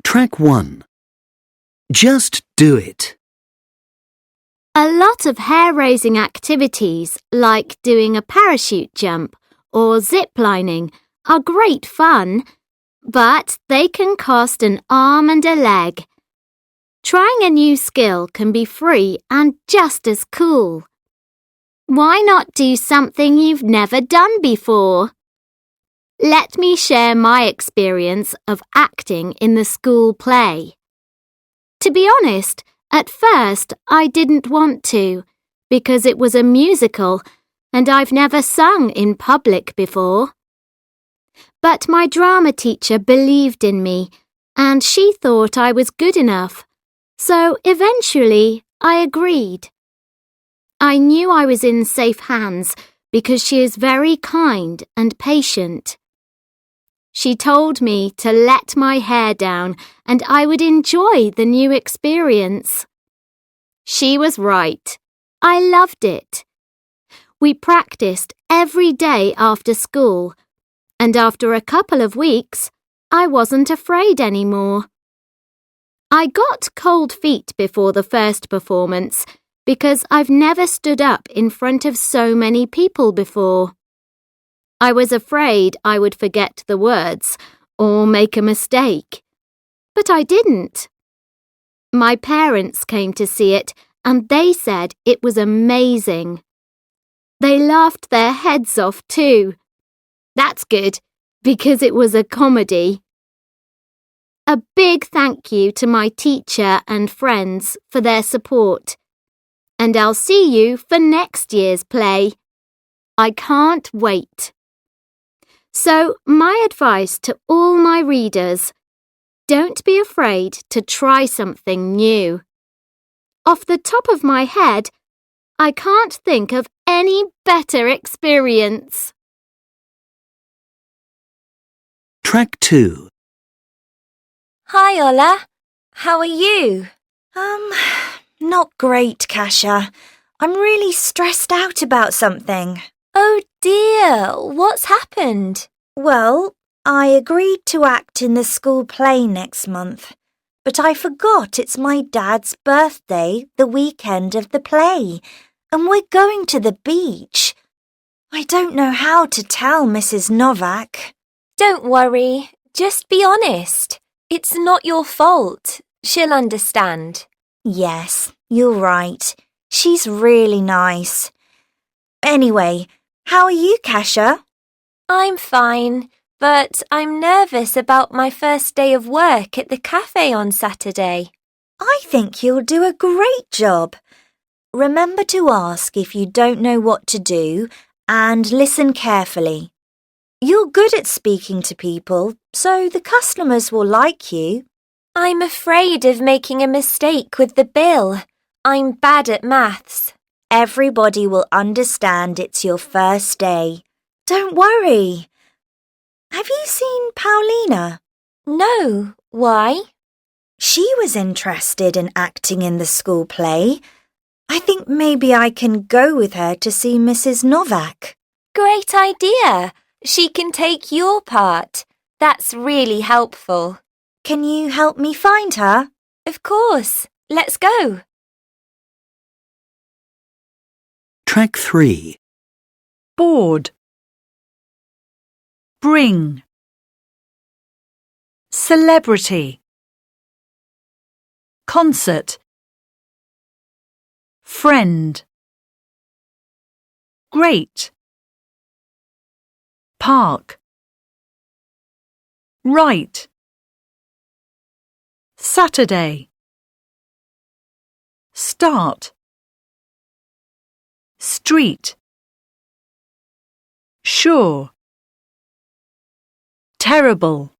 Track 1. Just do it. A lot of hair-raising activities, like doing a parachute jump or zip lining, are great fun, but they can cost an arm and a leg. Trying a new skill can be free and just as cool. Why not do something you've never done before? Let me share my experience of acting in the school play. To be honest, at first I didn't want to, because it was a musical and I've never sung in public before. But my drama teacher believed in me and she thought I was good enough, so eventually I agreed. I knew I was in safe hands because she is very kind and patient. She told me to let my hair down and I would enjoy the new experience. She was right. I loved it. We practiced every day after school, and after a couple of weeks, I wasn't afraid anymore. I got cold feet before the first performance because I've never stood up in front of so many people before. I was afraid I would forget the words or make a mistake, but I didn't. My parents came to see it and they said it was amazing. They laughed their heads off too. That's good, because it was a comedy. A big thank you to my teacher and friends for their support. And I'll see you for next year's play. I can't wait. So, my advice to all my readers: don't be afraid to try something new. Off the top of my head, I can't think of any better experience. Track 2. Hi, Ola. How are you? Not great, Kasia. I'm really stressed out about something. Oh dear, what's happened? Well, I agreed to act in the school play next month, but I forgot it's my dad's birthday the weekend of the play, and we're going to the beach. I don't know how to tell Mrs. Novak. Don't worry, just be honest. It's not your fault. She'll understand. Yes, you're right. She's really nice. Anyway, how are you, Kasia? I'm fine, but I'm nervous about my first day of work at the cafe on Saturday. I think you'll do a great job. Remember to ask if you don't know what to do and listen carefully. You're good at speaking to people, so the customers will like you. I'm afraid of making a mistake with the bill. I'm bad at maths. Everybody will understand it's your first day. Don't worry. Have you seen Paulina? No, why? She was interested in acting in the school play. I think maybe I can go with her to see Mrs. Novak. Great idea. She can take your part. That's really helpful. Can you help me find her? Of course. Let's go. Track 3. Board. Bring. Celebrity. Concert. Friend. Great. Park. Right. Saturday. Start. Street. Sure. Terrible.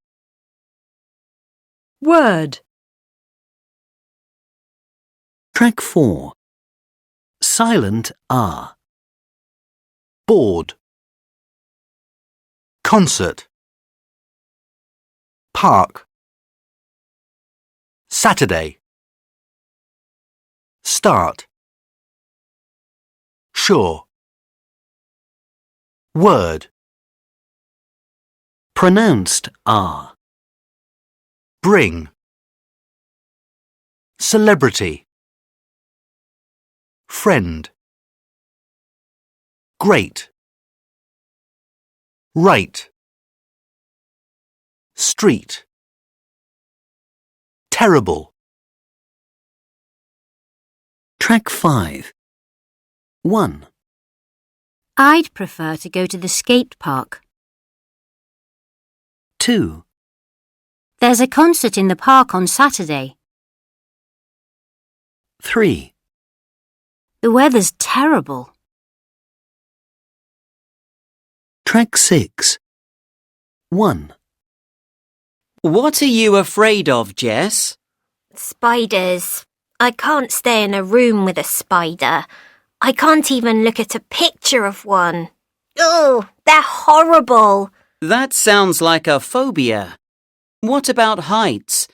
Word. Track 4. Silent R. Board. Concert. Park. Saturday. Start. Sure. Word. Pronounced R. Bring. Celebrity. Friend. Great. Right. Street. Terrible. Track 5. 1, I'd prefer to go to the skate park. 2, There's a concert in the park on Saturday. 3, The weather's terrible. Track 6. 1, What are you afraid of, Jess? Spiders. I can't stay in a room with a spider. I can't even look at a picture of one. Oh, they're horrible. That sounds like a phobia. What about heights?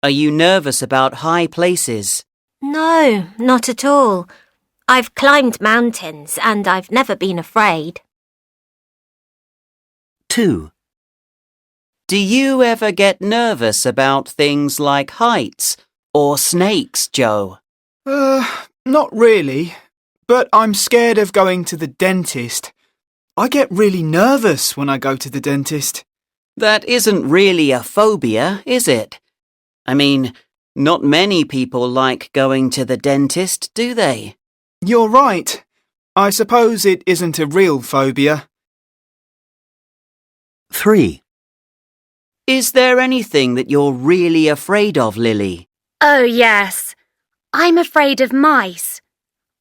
Are you nervous about high places? No, not at all. I've climbed mountains and I've never been afraid. 2, Do you ever get nervous about things like heights or snakes, Joe? Not really, but I'm scared of going to the dentist. I get really nervous when I go to the dentist. That isn't really a phobia, is it? I mean, not many people like going to the dentist, do they? You're right. I suppose it isn't a real phobia. 3, Is there anything that you're really afraid of, Lily? Oh, yes. I'm afraid of mice.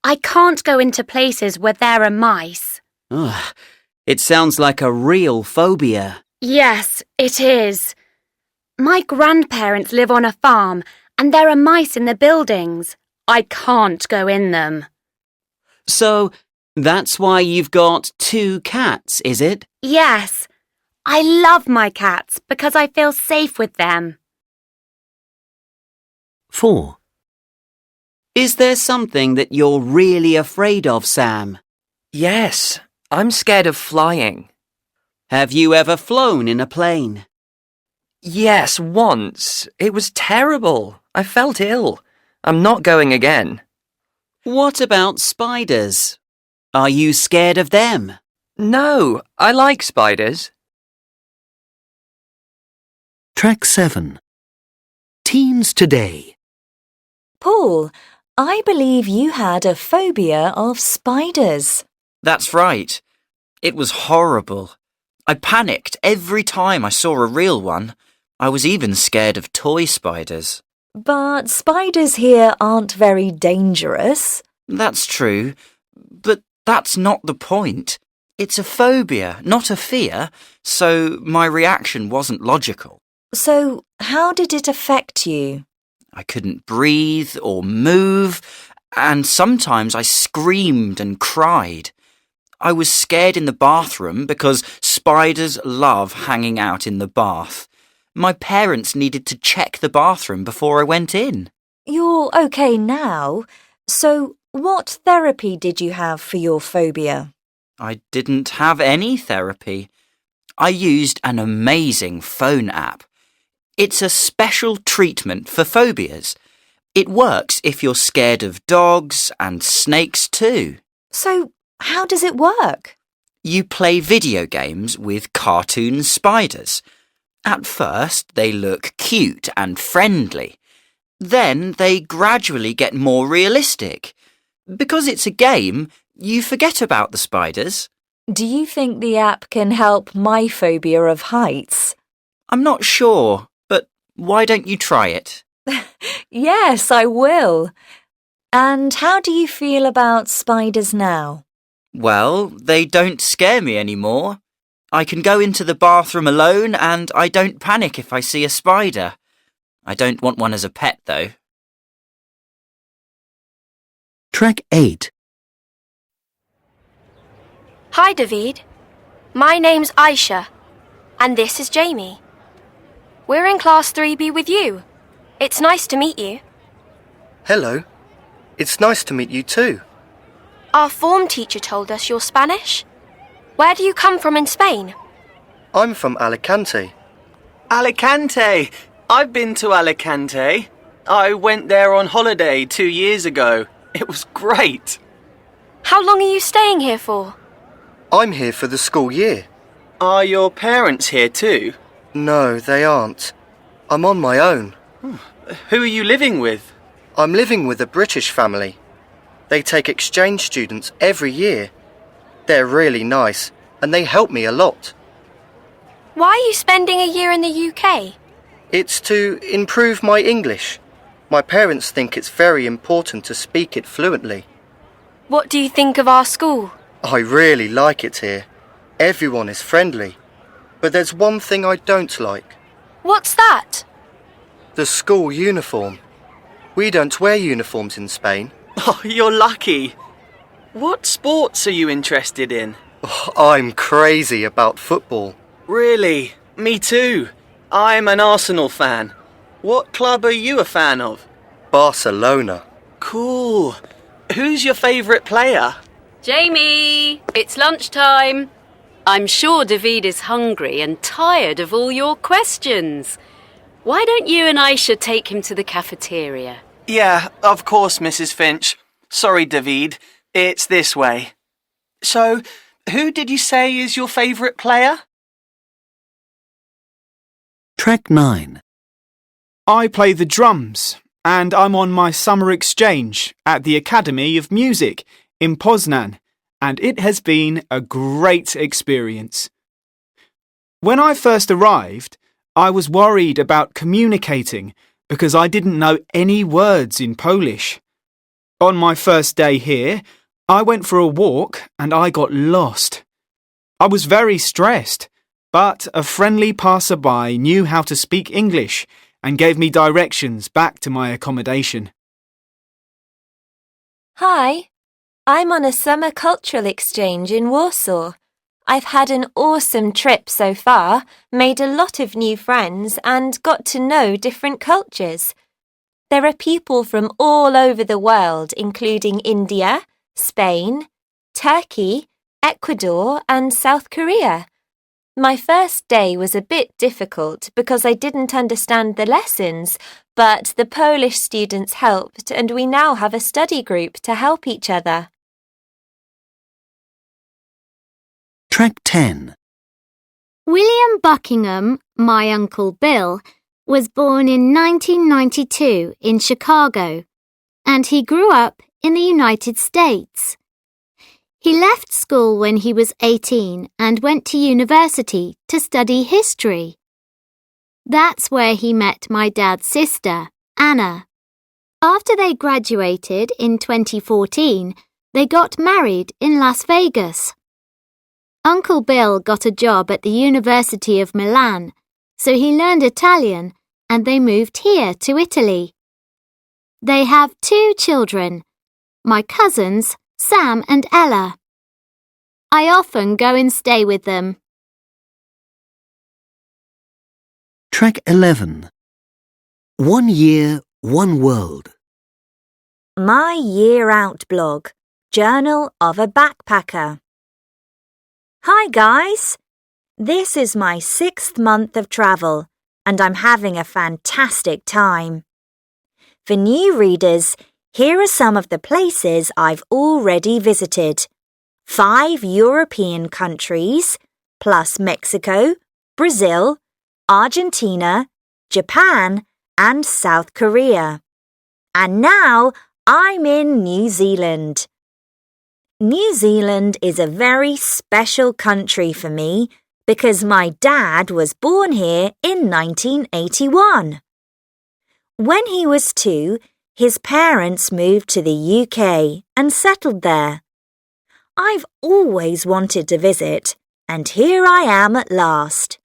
I can't go into places where there are mice. Ugh, it sounds like a real phobia. Yes, it is. My grandparents live on a farm and there are mice in the buildings. I can't go in them. So, that's why you've got 2 cats, is it? Yes, I love my cats because I feel safe with them. 4, Is there something that you're really afraid of, Sam? Yes, I'm scared of flying. Have you ever flown in a plane? Yes, once. It was terrible. I felt ill. I'm not going again. What about spiders? Are you scared of them? No, I like spiders. Track 7. Teens today. Paul, I believe you had a phobia of spiders. That's right. It was horrible. I panicked every time I saw a real one. I was even scared of toy spiders. But spiders here aren't very dangerous. That's true, but that's not the point. It's a phobia, not a fear, so my reaction wasn't logical. So, how did it affect you? I couldn't breathe or move, and sometimes I screamed and cried. I was scared in the bathroom because spiders love hanging out in the bath. My parents needed to check the bathroom before I went in. You're okay now. So, what therapy did you have for your phobia? I didn't have any therapy. I used an amazing phone app. It's a special treatment for phobias. It works if you're scared of dogs and snakes too. So, how does it work? You play video games with cartoon spiders. At first, they look cute and friendly. Then they gradually get more realistic. Because it's a game, you forget about the spiders. Do you think the app can help my phobia of heights? I'm not sure, but why don't you try it? Yes, I will. And how do you feel about spiders now? Well, they don't scare me anymore. I can go into the bathroom alone and I don't panic if I see a spider. I don't want one as a pet, though. Track 8. Hi, David. My name's Aisha, and this is Jamie. We're in Class 3B with you. It's nice to meet you. Hello. It's nice to meet you too. Our form teacher told us you're Spanish. Where do you come from in Spain? I'm from Alicante. Alicante! I've been to Alicante. I went there on holiday 2 years ago. It was great. How long are you staying here for? I'm here for the school year. Are your parents here too? No, they aren't. I'm on my own. Who are you living with? I'm living with a British family. They take exchange students every year. They're really nice, and they help me a lot. Why are you spending a year in the UK? It's to improve my English. My parents think it's very important to speak it fluently. What do you think of our school? I really like it here. Everyone is friendly. But there's one thing I don't like. What's that? The school uniform. We don't wear uniforms in Spain. Oh, you're lucky. What sports are you interested in? Oh, I'm crazy about football. Really? Me too. I'm an Arsenal fan. What club are you a fan of? Barcelona. Cool. Who's your favourite player? Jamie, it's lunchtime. I'm sure David is hungry and tired of all your questions. Why don't you and Aisha take him to the cafeteria? Yeah, of course, Mrs. Finch. Sorry, David. It's this way. So, who did you say is your favourite player? Track 9. I play the drums, and I'm on my summer exchange at the Academy of Music in Poznan, and it has been a great experience. When I first arrived, I was worried about communicating because I didn't know any words in Polish. On my first day here, I went for a walk and I got lost. I was very stressed, but a friendly passerby knew how to speak English and gave me directions back to my accommodation. Hi, I'm on a summer cultural exchange in Warsaw. I've had an awesome trip so far, made a lot of new friends and got to know different cultures. There are people from all over the world, including India, Spain, Turkey, Ecuador and South Korea. My first day was a bit difficult because I didn't understand the lessons, but the Polish students helped and we now have a study group to help each other. Track 10. William Buckingham, my Uncle Bill, was born in 1992 in Chicago, and he grew up in the United States. He left school when he was 18 and went to university to study history. That's where he met my dad's sister, Anna. After they graduated in 2014, they got married in Las Vegas. Uncle Bill got a job at the University of Milan, so he learned Italian and they moved here to Italy. They have 2 children, my cousins, Sam and Ella. I often go and stay with them. Track 11. 1 year, 1 world. My Year Out blog, Journal of a Backpacker. Hi guys! This is my 6th month of travel, and I'm having a fantastic time. For new readers, here are some of the places I've already visited. 5 European countries, plus Mexico, Brazil, Argentina, Japan, and South Korea. And now I'm in New Zealand. New Zealand is a very special country for me because my dad was born here in 1981. When he was 2, his parents moved to the UK and settled there. I've always wanted to visit, and here I am at last.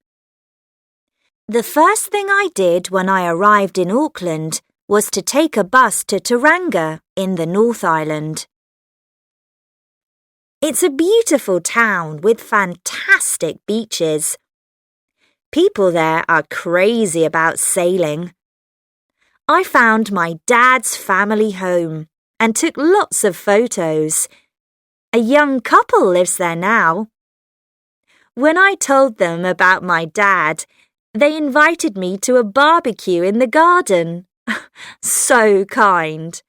The first thing I did when I arrived in Auckland was to take a bus to Tauranga in the North Island. It's a beautiful town with fantastic beaches. People there are crazy about sailing. I found my dad's family home and took lots of photos. A young couple lives there now. When I told them about my dad, they invited me to a barbecue in the garden. So kind.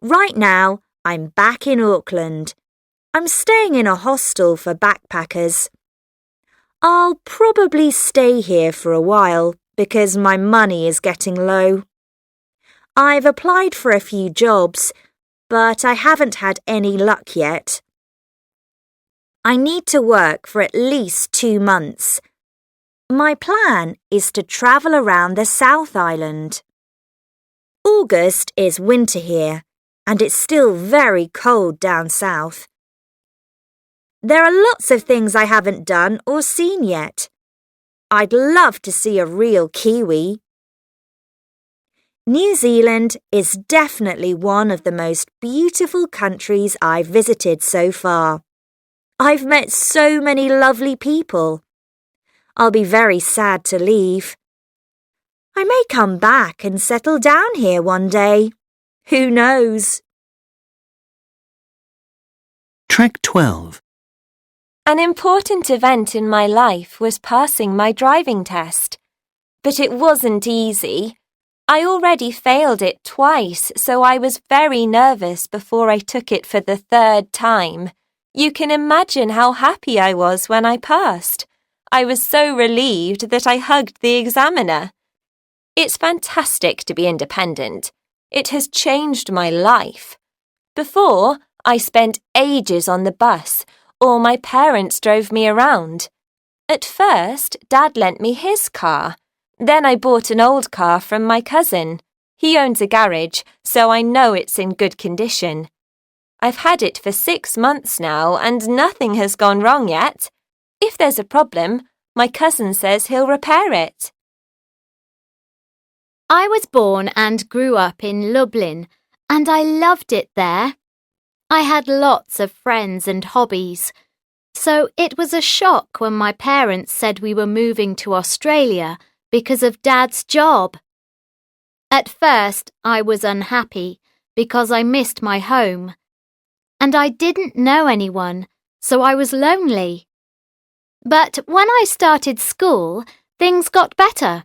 Right now, I'm back in Auckland. I'm staying in a hostel for backpackers. I'll probably stay here for a while because my money is getting low. I've applied for a few jobs, but I haven't had any luck yet. I need to work for at least 2 months. My plan is to travel around the South Island. August is winter here, and it's still very cold down south. There are lots of things I haven't done or seen yet. I'd love to see a real kiwi. New Zealand is definitely one of the most beautiful countries I've visited so far. I've met so many lovely people. I'll be very sad to leave. I may come back and settle down here one day. Who knows? Track 12. An important event in my life was passing my driving test. But it wasn't easy. I already failed it twice, so I was very nervous before I took it for the 3rd time. You can imagine how happy I was when I passed. I was so relieved that I hugged the examiner. It's fantastic to be independent. It has changed my life. Before, I spent ages on the bus, or my parents drove me around. At first, Dad lent me his car. Then I bought an old car from my cousin. He owns a garage, so I know it's in good condition. I've had it for 6 months now, and nothing has gone wrong yet. If there's a problem, my cousin says he'll repair it. I was born and grew up in Lublin, and I loved it there. I had lots of friends and hobbies, so it was a shock when my parents said we were moving to Australia because of Dad's job. At first, I was unhappy because I missed my home, and I didn't know anyone, so I was lonely. But when I started school, things got better.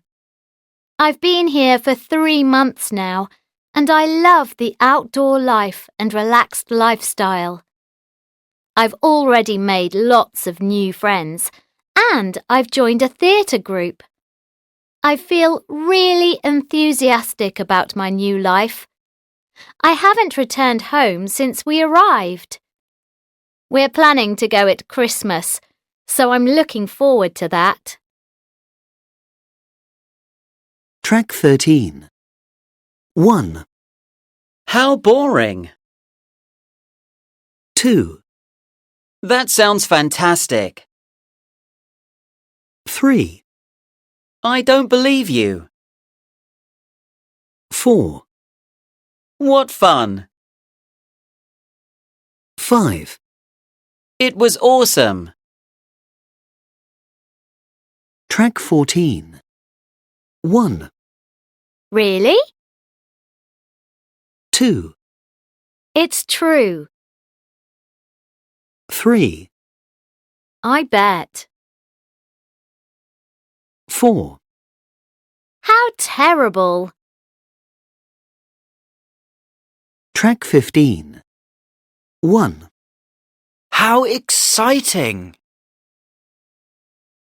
I've been here for 3 months now, and I love the outdoor life and relaxed lifestyle. I've already made lots of new friends, and I've joined a theatre group. I feel really enthusiastic about my new life. I haven't returned home since we arrived. We're planning to go at Christmas, so I'm looking forward to that. Track 13. 1, How boring. 2, That sounds fantastic. 3, I don't believe you. 4, What fun. 5. It was awesome. Track 14. 1, Really? 2, It's true. 3, I bet. 4. How terrible. Track 15. 1, How exciting!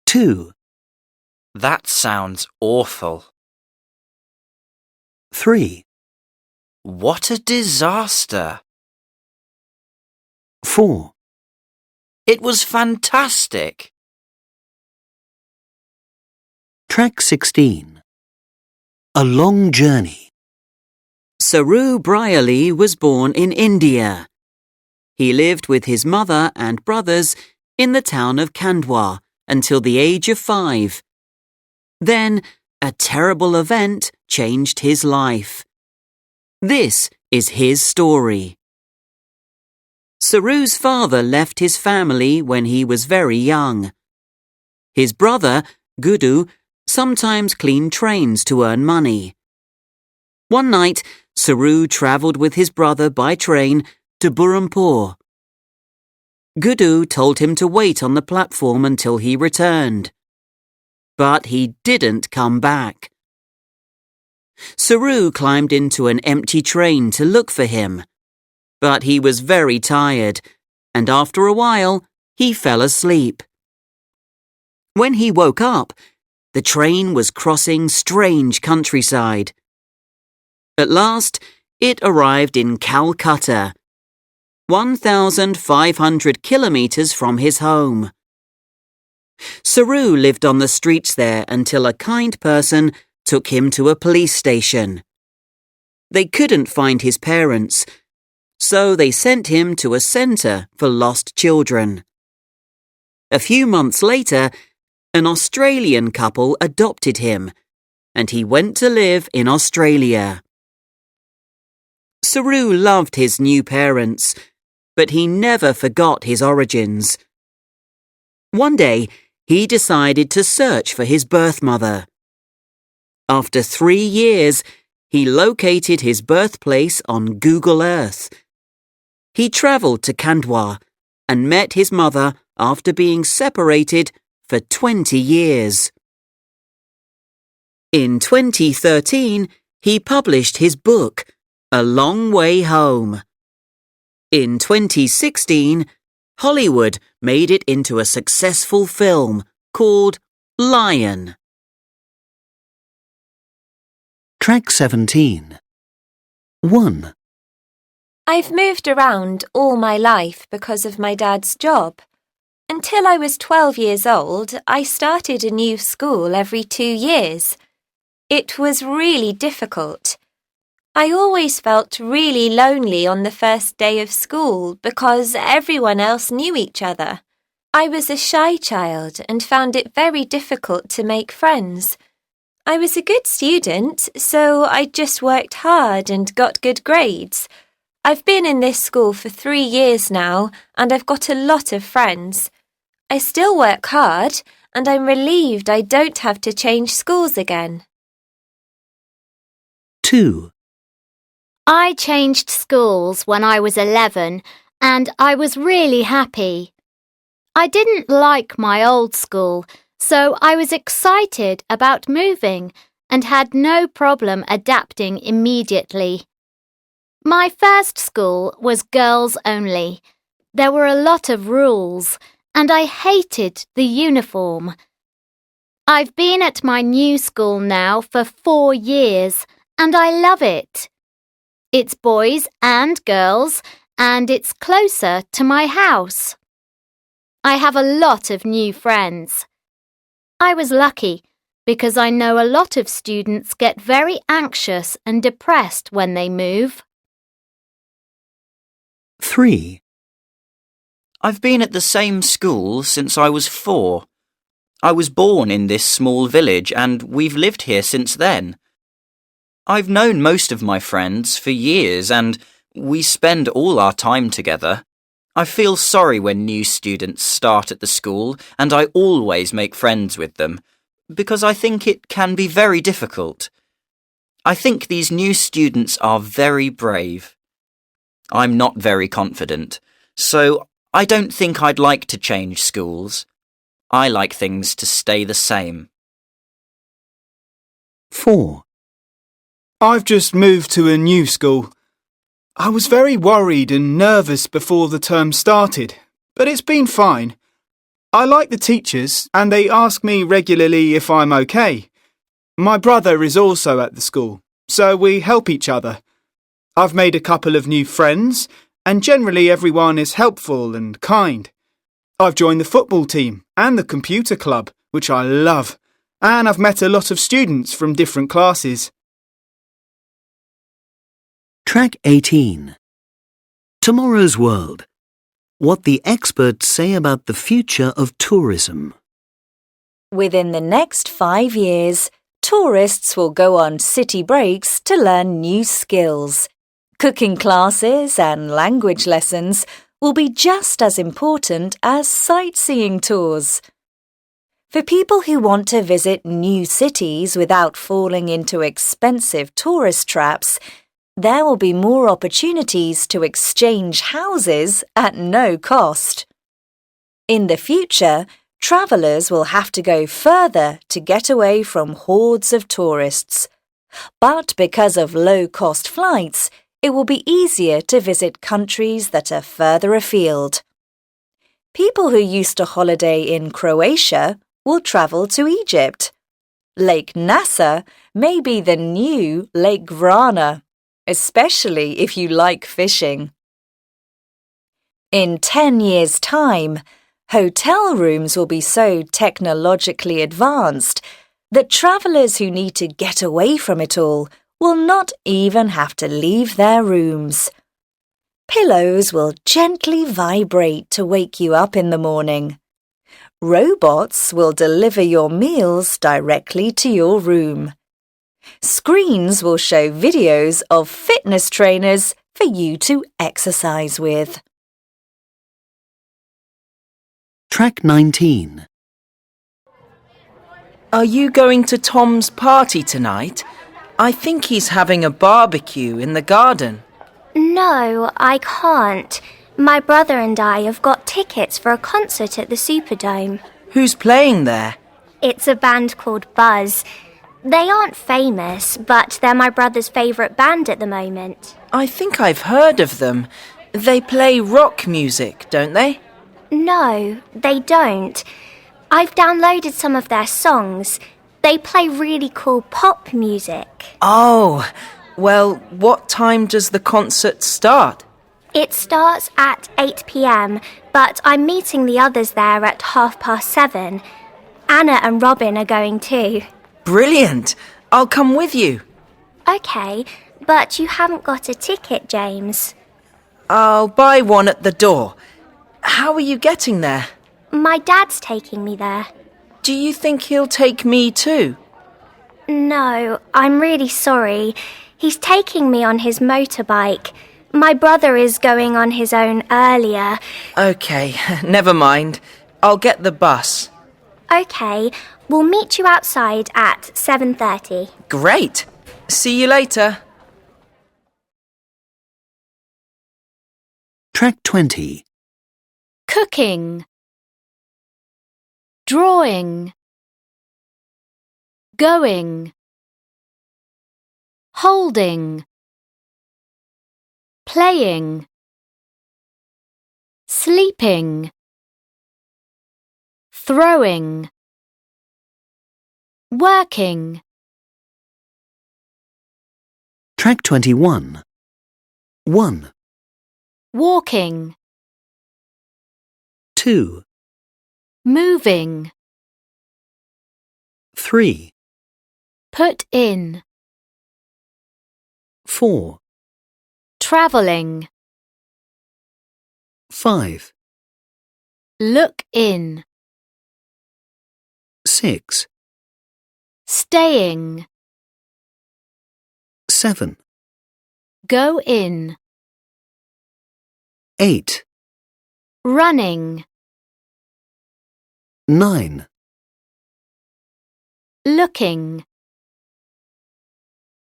2, That sounds awful. 3, What a disaster! 4. It was fantastic. Track 16. A long journey. Saru Brierley was born in India. He lived with his mother and brothers in the town of Khandwa until the age of 5. Then, a terrible event changed his life. This is his story. Saru's father left his family when he was very young. His brother, Gudu, sometimes cleaned trains to earn money. One night, Saru travelled with his brother by train to Burrampore. Gudu told him to wait on the platform until he returned. But he didn't come back. Saru climbed into an empty train to look for him. But he was very tired, and after a while, he fell asleep. When he woke up, the train was crossing strange countryside. At last, it arrived in Calcutta, 1,500 kilometers from his home. Saru lived on the streets there until a kind person took him to a police station. They couldn't find his parents, so they sent him to a centre for lost children. A few months later, an Australian couple adopted him, and he went to live in Australia. Saru loved his new parents, but he never forgot his origins. One day, he decided to search for his birth mother. After 3 years, he located his birthplace on Google Earth. He travelled to Khandwa and met his mother after being separated for 20 years. In 2013, he published his book, A Long Way Home. In 2016, Hollywood made it into a successful film called Lion. Track 17. 1. I've moved around all my life because of my dad's job. Until I was 12 years old, I started a new school every 2 years. It was really difficult. I always felt really lonely on the first day of school because everyone else knew each other. I was a shy child and found it very difficult to make friends. I was a good student, so I just worked hard and got good grades. I've been in this school for 3 years now, and I've got a lot of friends. I still work hard, and I'm relieved I don't have to change schools again. 2. I changed schools when I was 11 and I was really happy. I didn't like my old school, so I was excited about moving and had no problem adapting immediately. My first school was girls only. There were a lot of rules and I hated the uniform. I've been at my new school now for 4 years and I love it. It's boys and girls, and it's closer to my house. I have a lot of new friends. I was lucky because I know a lot of students get very anxious and depressed when they move. 3. I've been at the same school since I was 4. I was born in this small village and we've lived here since then. I've known most of my friends for years and we spend all our time together. I feel sorry when new students start at the school and I always make friends with them because I think it can be very difficult. I think these new students are very brave. I'm not very confident, so I don't think I'd like to change schools. I like things to stay the same. 4. I've just moved to a new school. I was very worried and nervous before the term started, but it's been fine. I like the teachers and they ask me regularly if I'm okay. My brother is also at the school, so we help each other. I've made a couple of new friends and generally everyone is helpful and kind. I've joined the football team and the computer club, which I love, and I've met a lot of students from different classes. Track 18. Tomorrow's World. What the experts say about the future of tourism. Within the next 5 years, tourists will go on city breaks to learn new skills. Cooking classes and language lessons will be just as important as sightseeing tours. For people who want to visit new cities without falling into expensive tourist traps, there will be more opportunities to exchange houses at no cost. In the future, travellers will have to go further to get away from hordes of tourists, But because of low-cost flights, it will be easier to visit countries that are further afield. People who used to holiday in Croatia will travel to Egypt. Lake Nasser may be the new Lake Vrana, especially if you like fishing. In 10 years' time, hotel rooms will be so technologically advanced that travellers who need to get away from it all will not even have to leave their rooms. Pillows will gently vibrate to wake you up in the morning. Robots will deliver your meals directly to your room. Screens will show videos of fitness trainers for you to exercise with. Track 19. Are you going to Tom's party tonight? I think he's having a barbecue in the garden. No, I can't. My brother and I have got tickets for a concert at the Superdome. Who's playing there? It's a band called Buzz. They aren't famous, but they're my brother's favourite band at the moment. I think I've heard of them. They play rock music, don't they? No, they don't. I've downloaded some of their songs. They play really cool pop music. Oh, well, what time does the concert start? It starts at 8 p.m, but I'm meeting the others there at 7:30. Anna and Robin are going too. Brilliant! I'll come with you. Okay, but you haven't got a ticket, James. I'll buy one at the door. How are you getting there? My dad's taking me there. Do you think he'll take me too? No, I'm really sorry. He's taking me on his motorbike. My brother is going on his own earlier. Okay, never mind. I'll get the bus. Okay, we'll meet you outside at 7:30. Great. See you later. Track 20. Cooking, drawing, going, holding, playing, sleeping, throwing, working. Track 21. 1, Walking, 2, moving, 3, put in, 4, travelling, 5, look in, 6, staying, 7, go in, 8, running, 9, looking,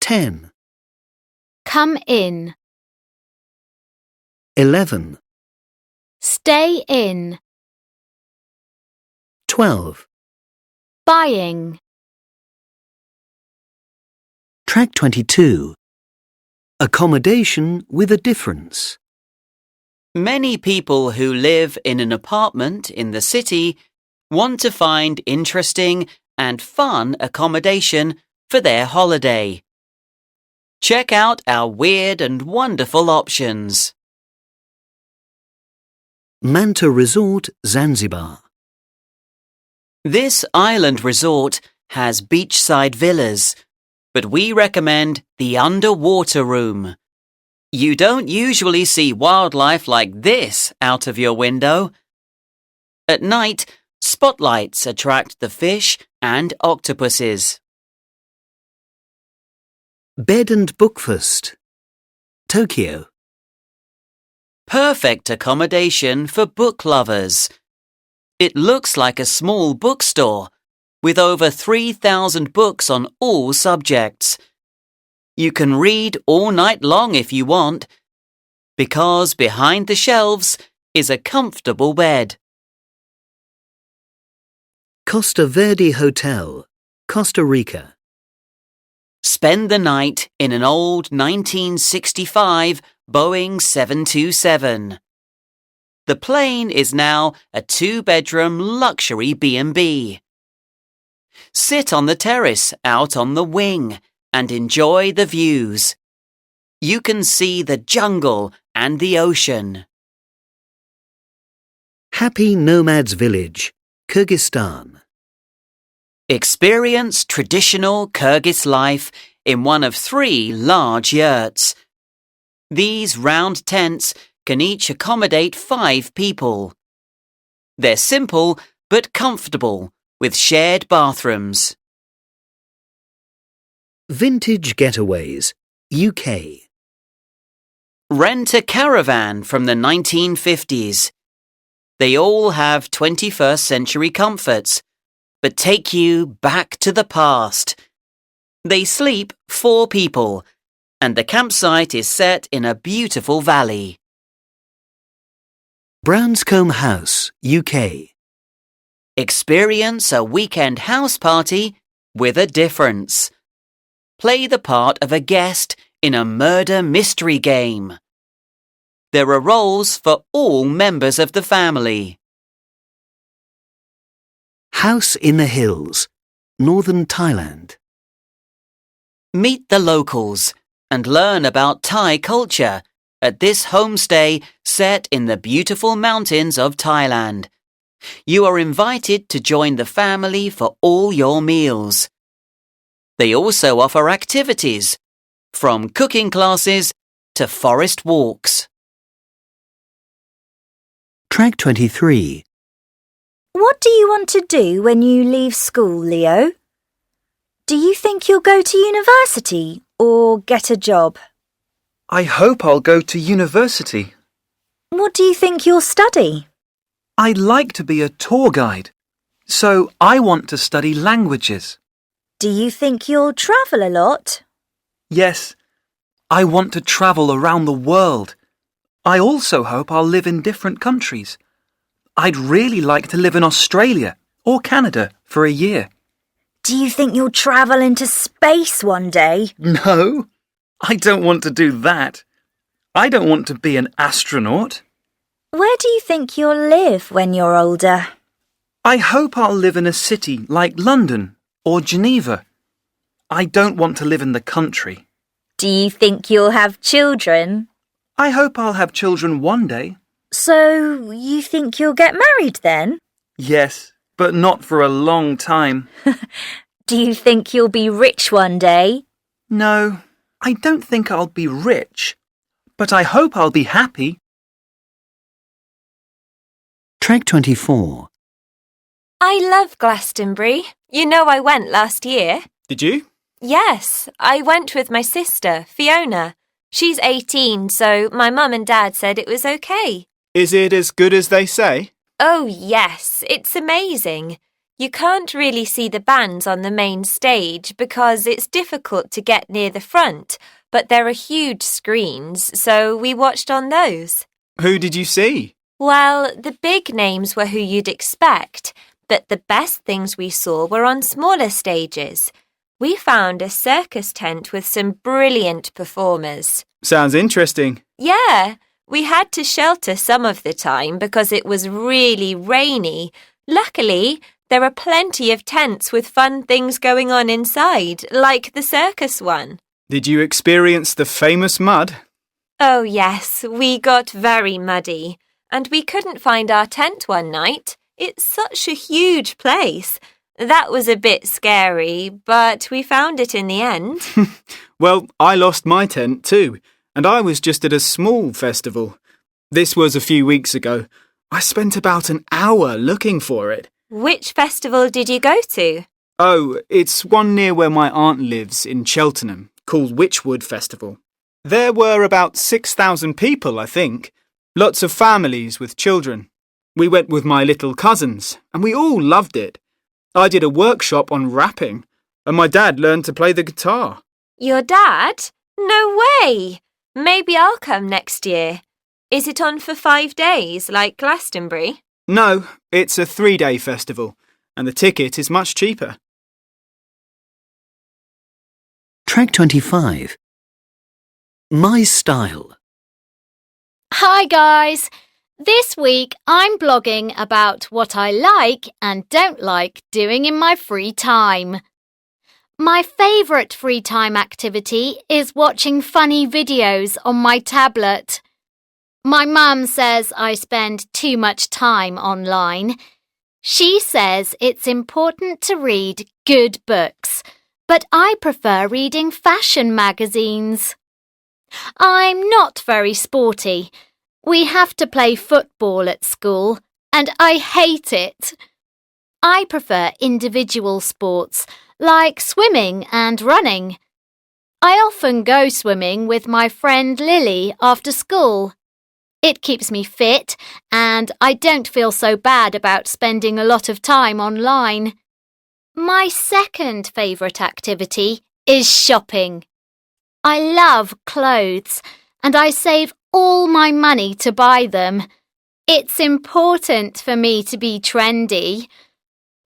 10, come in, 11, stay in, 12. buying. Track 22. Accommodation with a difference. Many people who live in an apartment in the city want to find interesting and fun accommodation for their holiday. Check out our weird and wonderful options. Manta Resort, Zanzibar. This island resort has beachside villas, but we recommend the underwater room. You don't usually see wildlife like this out of your window. At night, spotlights attract the fish and octopuses. Bed and Breakfast, Tokyo. Perfect accommodation for book lovers. It looks like a small bookstore with over 3,000 books on all subjects. You can read all night long if you want, because behind the shelves is a comfortable bed. Costa Verde Hotel, Costa Rica. spend the night in an old 1965 Boeing 727. The plane is now a 2-bedroom luxury B&B. Sit on the terrace out on the wing and enjoy the views. You can see the jungle and the ocean. Happy Nomads Village, Kyrgyzstan. Experience traditional Kyrgyz life in one of 3 large yurts. These round tents can each accommodate 5 people. They're simple but comfortable with shared bathrooms. Vintage Getaways, UK. Rent a caravan from the 1950s. They all have 21st century comforts, but take you back to the past. They sleep 4 people, and the campsite is set in a beautiful valley. Branscombe House, UK. Experience a weekend house party with a difference. Play the part of a guest in a murder mystery game. There are roles for all members of the family. House in the Hills, Northern Thailand. Meet the locals and learn about Thai culture at this homestay set in the beautiful mountains of Thailand. You are invited to join the family for all your meals. They also offer activities, from cooking classes to forest walks. Track 23. What do you want to do when you leave school, Leo? Do you think you'll go to university or get a job? I hope I'll go to university. What do you think you'll study? I'd like to be a tour guide, so I want to study languages. Do you think you'll travel a lot? Yes, I want to travel around the world. I also hope I'll live in different countries. I'd really like to live in Australia or Canada for a year. Do you think you'll travel into space one day? No, I don't want to do that. I don't want to be an astronaut. Where do you think you'll live when you're older? I hope I'll live in a city like London or Geneva. I don't want to live in the country. Do you think you'll have children? I hope I'll have children one day. So, you think you'll get married then? Yes, but not for a long time. Do you think you'll be rich one day? No, I don't think I'll be rich, but I hope I'll be happy. Track 24. I love Glastonbury. You know I went last year. Did you? Yes, I went with my sister, Fiona. She's 18, so my mum and dad said it was okay. Is it as good as they say? Oh, yes, it's amazing. You can't really see the bands on the main stage because it's difficult to get near the front, but there are huge screens, so we watched on those. Who did you see? Well, the big names were who you'd expect, but the best things we saw were on smaller stages. We found a circus tent with some brilliant performers. Sounds interesting. Yeah, we had to shelter some of the time because it was really rainy. Luckily, there are plenty of tents with fun things going on inside, like the circus one. Did you experience the famous mud? Oh, yes, we got very muddy, and we couldn't find our tent one night. It's such a huge place. That was a bit scary, but we found it in the end. Well, I lost my tent too, and I was just at a small festival. This was a few weeks ago. I spent about an hour looking for it. Which festival did you go to? Oh, it's one near where my aunt lives in Cheltenham, called Witchwood Festival. There were about 6,000 people, I think. Lots of families with children. We went with my little cousins, and we all loved it. I did a workshop on rapping, and my dad learned to play the guitar. Your dad? No way! Maybe I'll come next year. Is it on for 5 days, like Glastonbury? No, it's a 3-day festival, and the ticket is much cheaper. Track 25. My style. Hi guys! This week I'm blogging about what I like and don't like doing in my free time. My favourite free time activity is watching funny videos on my tablet. My mum says I spend too much time online. She says it's important to read good books, but I prefer reading fashion magazines. I'm not very sporty. We have to play football at school, and I hate it. I prefer individual sports, like swimming and running. I often go swimming with my friend Lily after school. It keeps me fit, and I don't feel so bad about spending a lot of time online. My second favourite activity is shopping. I love clothes, and I save all my money to buy them. It's important for me to be trendy.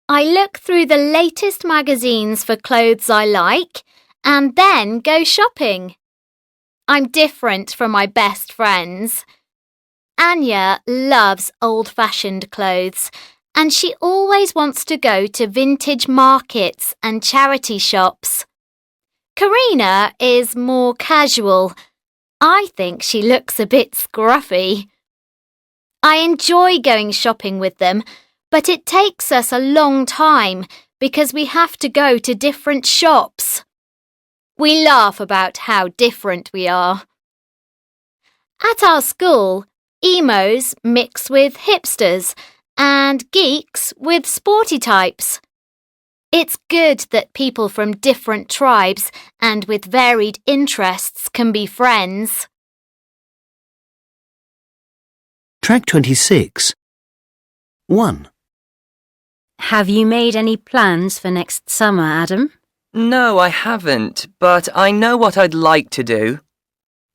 I look through the latest magazines for clothes I like, and then go shopping. I'm different from my best friends. Anya loves old-fashioned clothes, and she always wants to go to vintage markets and charity shops. Karina is more casual. I think she looks a bit scruffy. I enjoy going shopping with them, but it takes us a long time because we have to go to different shops. We laugh about how different we are. At our school, emos mix with hipsters and geeks with sporty types. It's good that people from different tribes and with varied interests can be friends. Track 26. 1. Have you made any plans for next summer, Adam? No, I haven't, but I know what I'd like to do.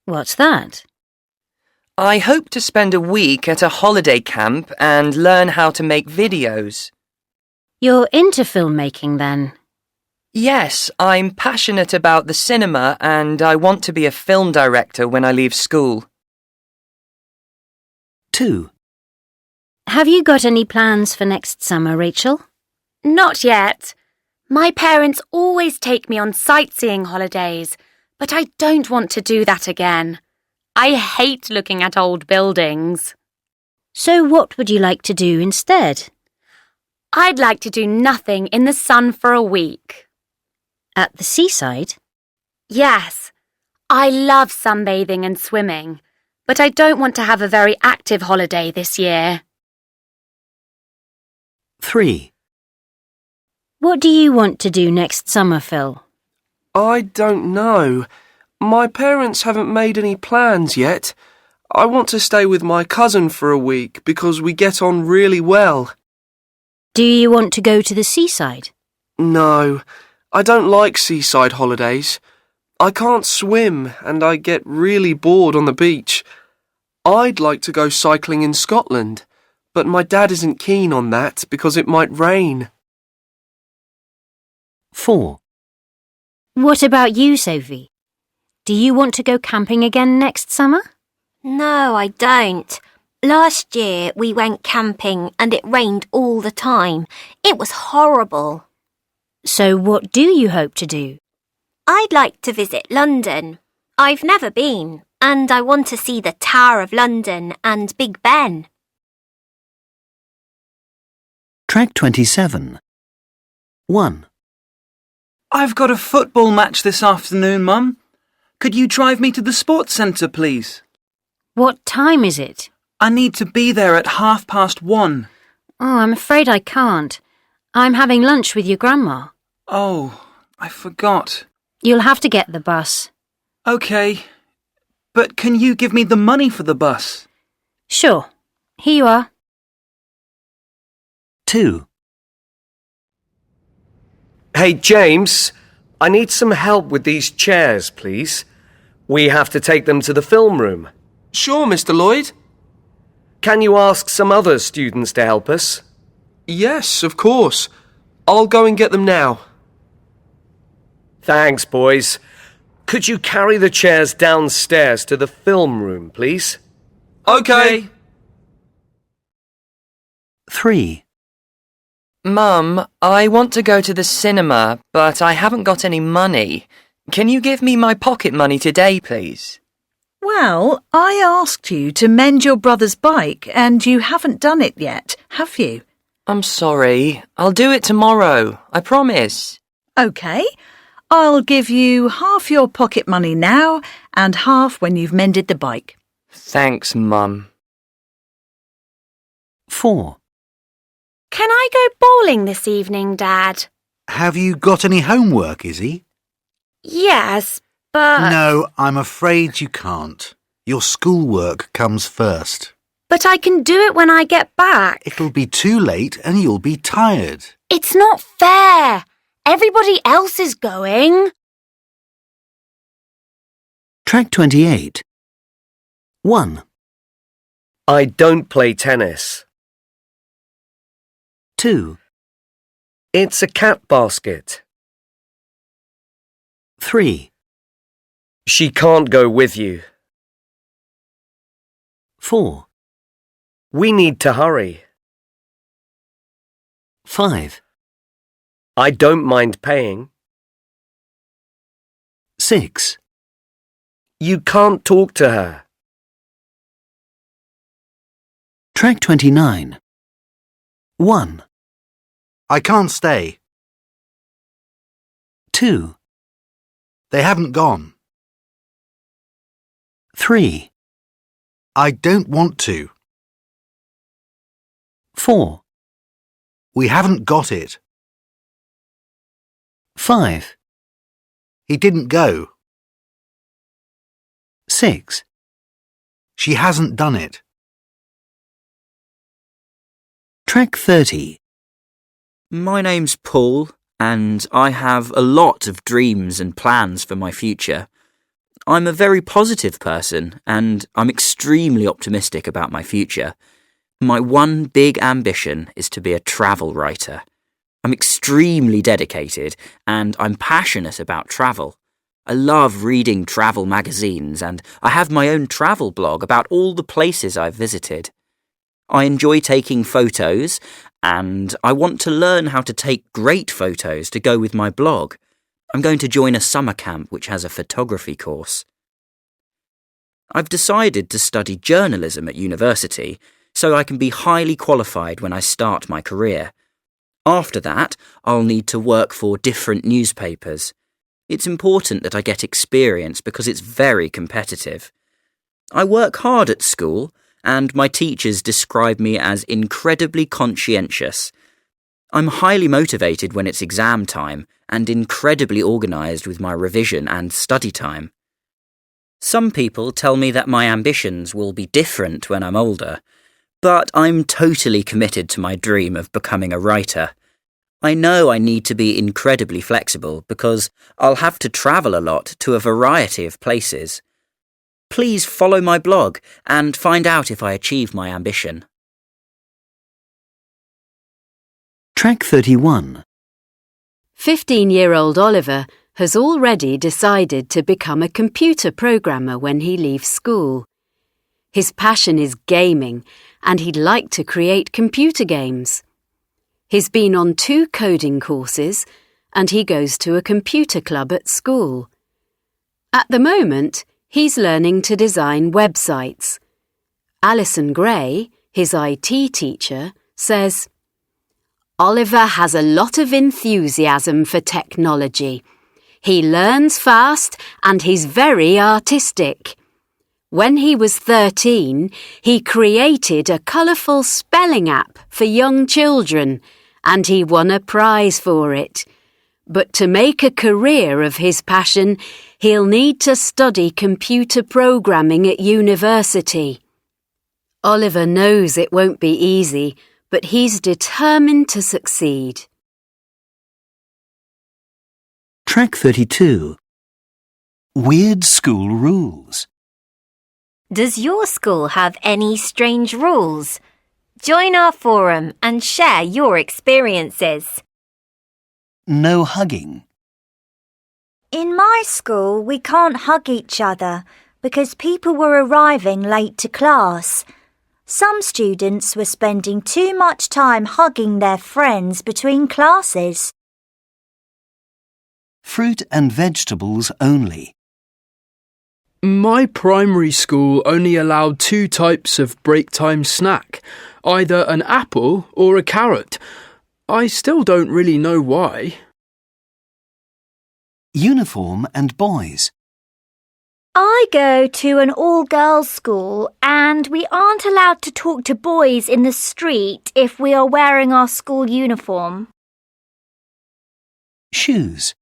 What's that? I hope to spend a week at a holiday camp and learn how to make videos. You're into filmmaking then? Yes, I'm passionate about the cinema and I want to be a film director when I leave school. 2. Have you got any plans for next summer, Rachel? Not yet. My parents always take me on sightseeing holidays, but I don't want to do that again. I hate looking at old buildings. So what would you like to do instead? I'd like to do nothing in the sun for a week. At the seaside? Yes. I love sunbathing and swimming, but I don't want to have a very active holiday this year. 3. What do you want to do next summer, Phil? I don't know. My parents haven't made any plans yet. I want to stay with my cousin for a week because we get on really well. Do you want to go to the seaside? No, I don't like seaside holidays. I can't swim and I get really bored on the beach. I'd like to go cycling in Scotland, but my dad isn't keen on that because it might rain. 4. What about you, Sophie? Do you want to go camping again next summer? No, I don't. Last year we went camping and it rained all the time. It was horrible. So what do you hope to do? I'd like to visit London. I've never been, and I want to see the Tower of London and Big Ben. Track 27. 1. I've got a football match this afternoon, Mum. Could you drive me to the sports centre, please? What time is it? I need to be there at 1:30. Oh, I'm afraid I can't. I'm having lunch with your grandma. Oh, I forgot. You'll have to get the bus. OK. But can you give me the money for the bus? Sure. Here you are. 2. Hey, James, I need some help with these chairs, please. We have to take them to the film room. Sure, Mr. Lloyd. Can you ask some other students to help us? Yes, of course. I'll go and get them now. Thanks, boys. Could you carry the chairs downstairs to the film room, please? OK. 3. Mum, I want to go to the cinema, but I haven't got any money. Can you give me my pocket money today, please? Well, I asked you to mend your brother's bike and you haven't done it yet, have you? I'm sorry. I'll do it tomorrow. I promise. OK. I'll give you half your pocket money now and half when you've mended the bike. Thanks, Mum. 4. Can I go bowling this evening, Dad? Have you got any homework, Izzy? Yes, but... No, I'm afraid you can't. Your schoolwork comes first. But I can do it when I get back. It'll be too late and you'll be tired. It's not fair. Everybody else is going. Track 28. 1, I don't play tennis. 2, It's a cat basket. 3, She can't go with you. 4, We need to hurry. 5, I don't mind paying. 6, You can't talk to her. Track 29. 1, I can't stay. 2, They haven't gone. 3, I don't want to. 4, We haven't got it. 5, He didn't go. 6, She hasn't done it. Track 30. My name's Paul, and I have a lot of dreams and plans for my future. I'm a very positive person, and I'm extremely optimistic about my future. My one big ambition is to be a travel writer. I'm extremely dedicated, and I'm passionate about travel. I love reading travel magazines, and I have my own travel blog about all the places I've visited. I enjoy taking photos, and I want to learn how to take great photos to go with my blog. I'm going to join a summer camp which has a photography course. I've decided to study journalism at university, so I can be highly qualified when I start my career. After that, I'll need to work for different newspapers. It's important that I get experience because it's very competitive. I work hard at school, and my teachers describe me as incredibly conscientious. I'm highly motivated when it's exam time and incredibly organised with my revision and study time. Some people tell me that my ambitions will be different when I'm older, but I'm totally committed to my dream of becoming a writer. I know I need to be incredibly flexible because I'll have to travel a lot to a variety of places. Please follow my blog and find out if I achieve my ambition. Track 31. 15-year-old Oliver has already decided to become a computer programmer when he leaves school. His passion is gaming, and he'd like to create computer games. He's been on 2 coding courses, and he goes to a computer club at school. At the moment, he's learning to design websites. Alison Gray, his IT teacher, says, Oliver has a lot of enthusiasm for technology. He learns fast and he's very artistic. When he was 13, he created a colourful spelling app for young children and he won a prize for it. But to make a career of his passion, he'll need to study computer programming at university. Oliver knows it won't be easy, but he's determined to succeed. Track 32. Weird school rules. Does your school have any strange rules? Join our forum and share your experiences. No hugging. In my school, we can't hug each other because people were arriving late to class. Some students were spending too much time hugging their friends between classes. Fruit and vegetables only. My primary school only allowed 2 types of break-time snack, either an apple or a carrot. I still don't really know why. Uniform and boys. I go to an all-girls school and we aren't allowed to talk to boys in the street if we are wearing our school uniform. Shoes.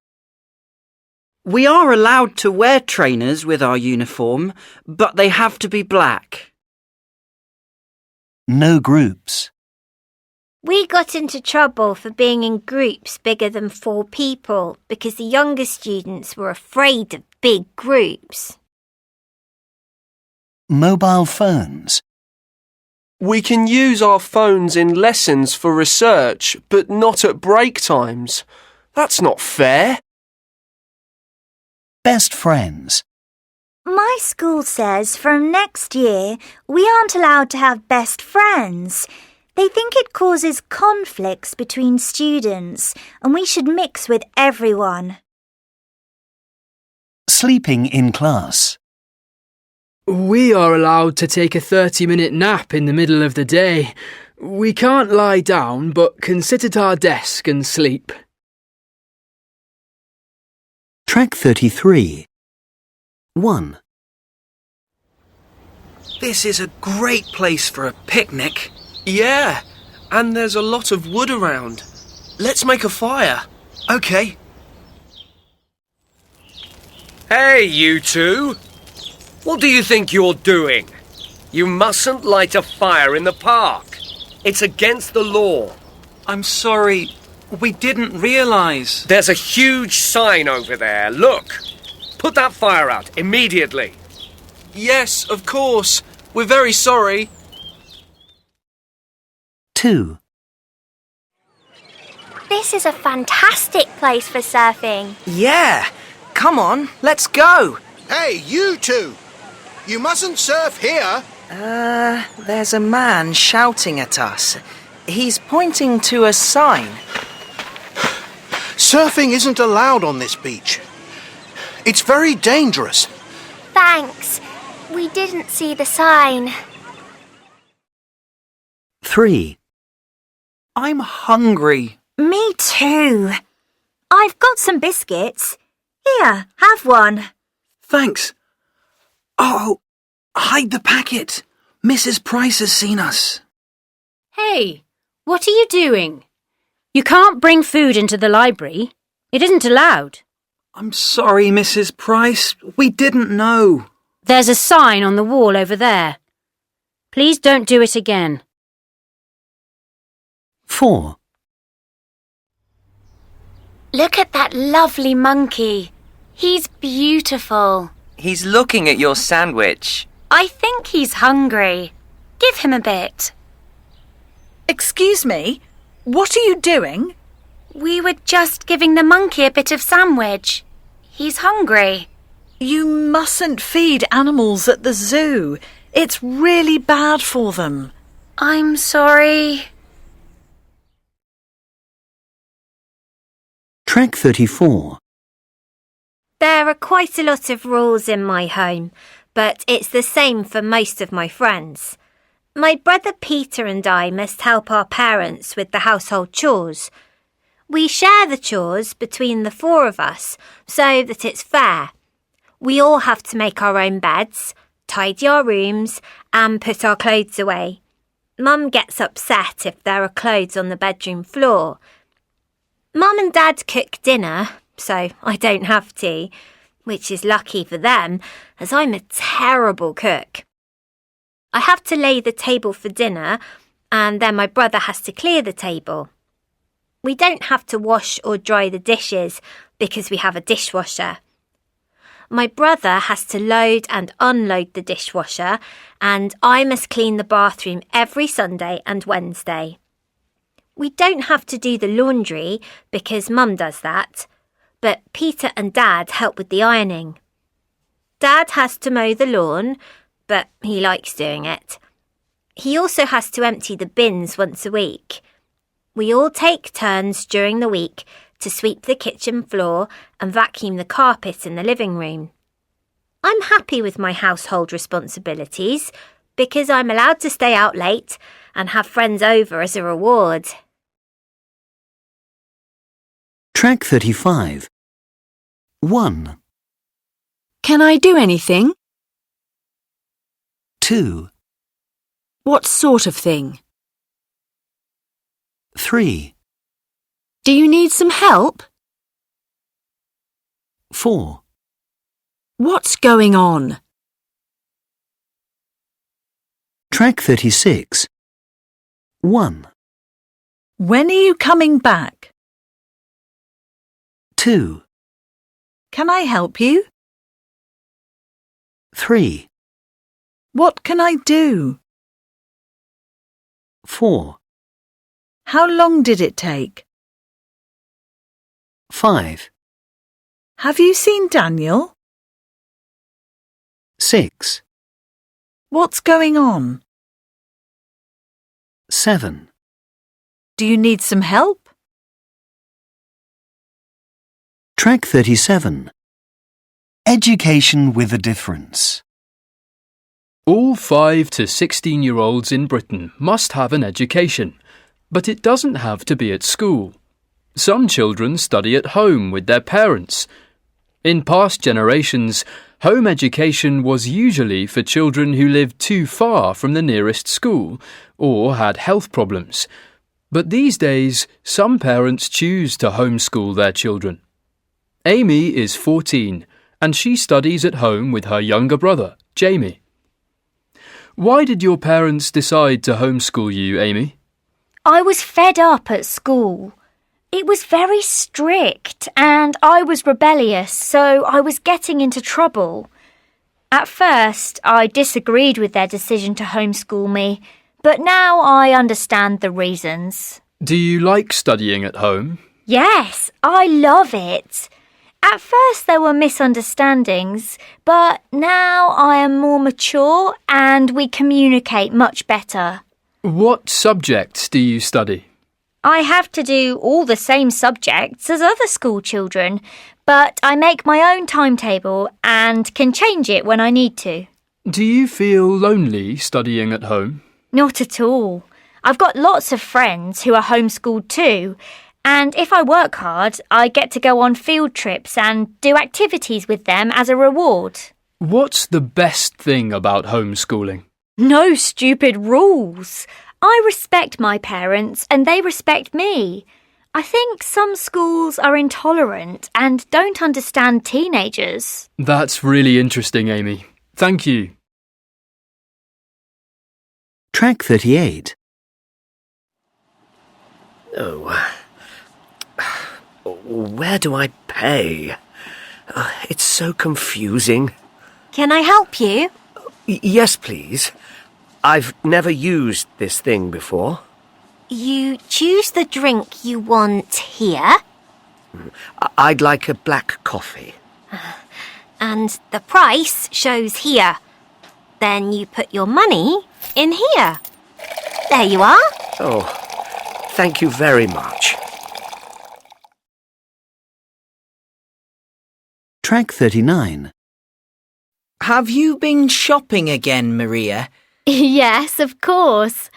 We are allowed to wear trainers with our uniform, but they have to be black. No groups. We got into trouble for being in groups bigger than 4 people because the younger students were afraid of big groups. Mobile phones. We can use our phones in lessons for research, but not at break times. That's not fair. Best friends. My school says from next year we aren't allowed to have best friends. They think it causes conflicts between students and we should mix with everyone. Sleeping in class. We are allowed to take a 30-minute nap in the middle of the day. We can't lie down, but can sit at our desk and sleep. Track 33. 1. This is a great place for a picnic. Yeah, and there's a lot of wood around. Let's make a fire. OK. Hey, you two! What do you think you're doing? You mustn't light a fire in the park. It's against the law. I'm sorry, we didn't realise. There's a huge sign over there. Look! Put that fire out immediately. Yes, of course. We're very sorry. 2. This is a fantastic place for surfing. Yeah. Come on, let's go. Hey, you two! You mustn't surf here. There's a man shouting at us. He's pointing to a sign. Surfing isn't allowed on this beach. It's very dangerous. Thanks. We didn't see the sign. 3. I'm hungry. Me too. I've got some biscuits. Here, have one. Thanks. Oh, hide the packet. Mrs. Price has seen us. Hey, what are you doing? You can't bring food into the library. It isn't allowed. I'm sorry, Mrs. Price. We didn't know. There's a sign on the wall over there. Please don't do it again. 4. Look at that lovely monkey. He's beautiful. He's looking at your sandwich. I think he's hungry. Give him a bit. Excuse me, what are you doing? We were just giving the monkey a bit of sandwich. He's hungry. You mustn't feed animals at the zoo. It's really bad for them. I'm sorry. Track 34. There are quite a lot of rules in my home, but it's the same for most of my friends. My brother Peter and I must help our parents with the household chores. We share the chores between the 4 of us so that it's fair. We all have to make our own beds, tidy our rooms and put our clothes away. Mum gets upset if there are clothes on the bedroom floor. Mum and Dad cook dinner, so I don't have to, which is lucky for them, as I'm a terrible cook. I have to lay the table for dinner, and then my brother has to clear the table. We don't have to wash or dry the dishes because we have a dishwasher. My brother has to load and unload the dishwasher, and I must clean the bathroom every Sunday and Wednesday. We don't have to do the laundry because Mum does that, but Peter and Dad help with the ironing. Dad has to mow the lawn, but he likes doing it. He also has to empty the bins once a week. We all take turns during the week to sweep the kitchen floor and vacuum the carpet in the living room. I'm happy with my household responsibilities because I'm allowed to stay out late and have friends over as a reward. Track 35. 1, Can I do anything? 2, What sort of thing? 3, Do you need some help? 4. What's going on? Track 36. 1, When are you coming back? 2, Can I help you? 3, What can I do? 4, How long did it take? 5, Have you seen Daniel? 6, What's going on? 7. Do you need some help? Track 37. Education with a difference. All 5 to 16-year-olds in Britain must have an education, but it doesn't have to be at school. Some children study at home with their parents. In past generations, home education was usually for children who lived too far from the nearest school or had health problems. But these days, some parents choose to homeschool their children. Amy is 14 and she studies at home with her younger brother, Jamie. Why did your parents decide to homeschool you, Amy? I was fed up at school. It was very strict and I was rebellious, so I was getting into trouble. At first, I disagreed with their decision to homeschool me, but now I understand the reasons. Do you like studying at home? Yes, I love it. At first there were misunderstandings, but now I am more mature and we communicate much better. What subjects do you study? I have to do all the same subjects as other school children, but I make my own timetable and can change it when I need to. Do you feel lonely studying at home? Not at all. I've got lots of friends who are homeschooled too, and if I work hard, I get to go on field trips and do activities with them as a reward. What's the best thing about homeschooling? No stupid rules. I respect my parents and they respect me. I think some schools are intolerant and don't understand teenagers. That's really interesting, Amy. Thank you. Track 38. Where do I pay? It's so confusing. Can I help you? Yes, please. I've never used this thing before. You choose the drink you want here. I'd like a black coffee. And the price shows here. Then you put your money in here. There you are. Oh, thank you very much. Track 39. Have you been shopping again, Maria? Yes, of course.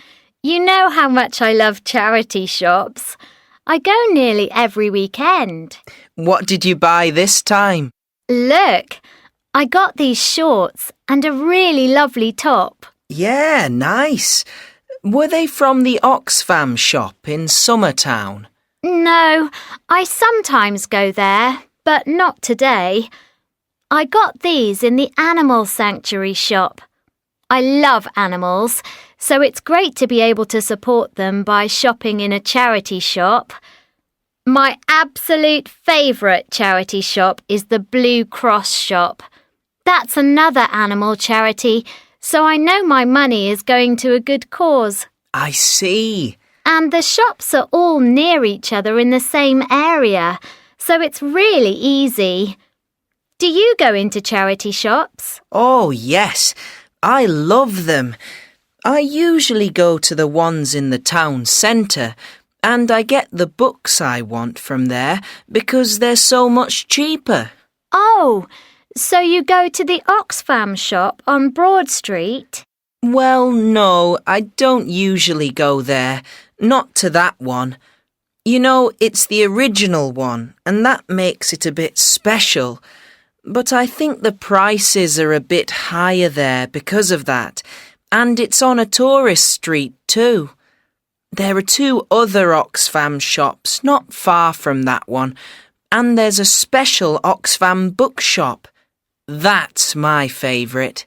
You know how much I love charity shops. I go nearly every weekend. What did you buy this time? Look, I got these shorts and a really lovely top. Yeah, nice. Were they from the Oxfam shop in Summertown? No, I sometimes go there, but not today. I got these in the animal sanctuary shop. I love animals, so it's great to be able to support them by shopping in a charity shop. My absolute favourite charity shop is the Blue Cross shop. That's another animal charity, so I know my money is going to a good cause. I see. And the shops are all near each other in the same area, so it's really easy. Do you go into charity shops? Oh, yes. I love them. I usually go to the ones in the town centre, and I get the books I want from there because they're so much cheaper. Oh, so you go to the Oxfam shop on Broad Street? Well, no, I don't usually go there. Not to that one. You know, it's the original one, and that makes it a bit special. But I think the prices are a bit higher there because of that, and it's on a tourist street too. There are 2 other Oxfam shops not far from that one, and there's a special Oxfam bookshop. That's my favourite.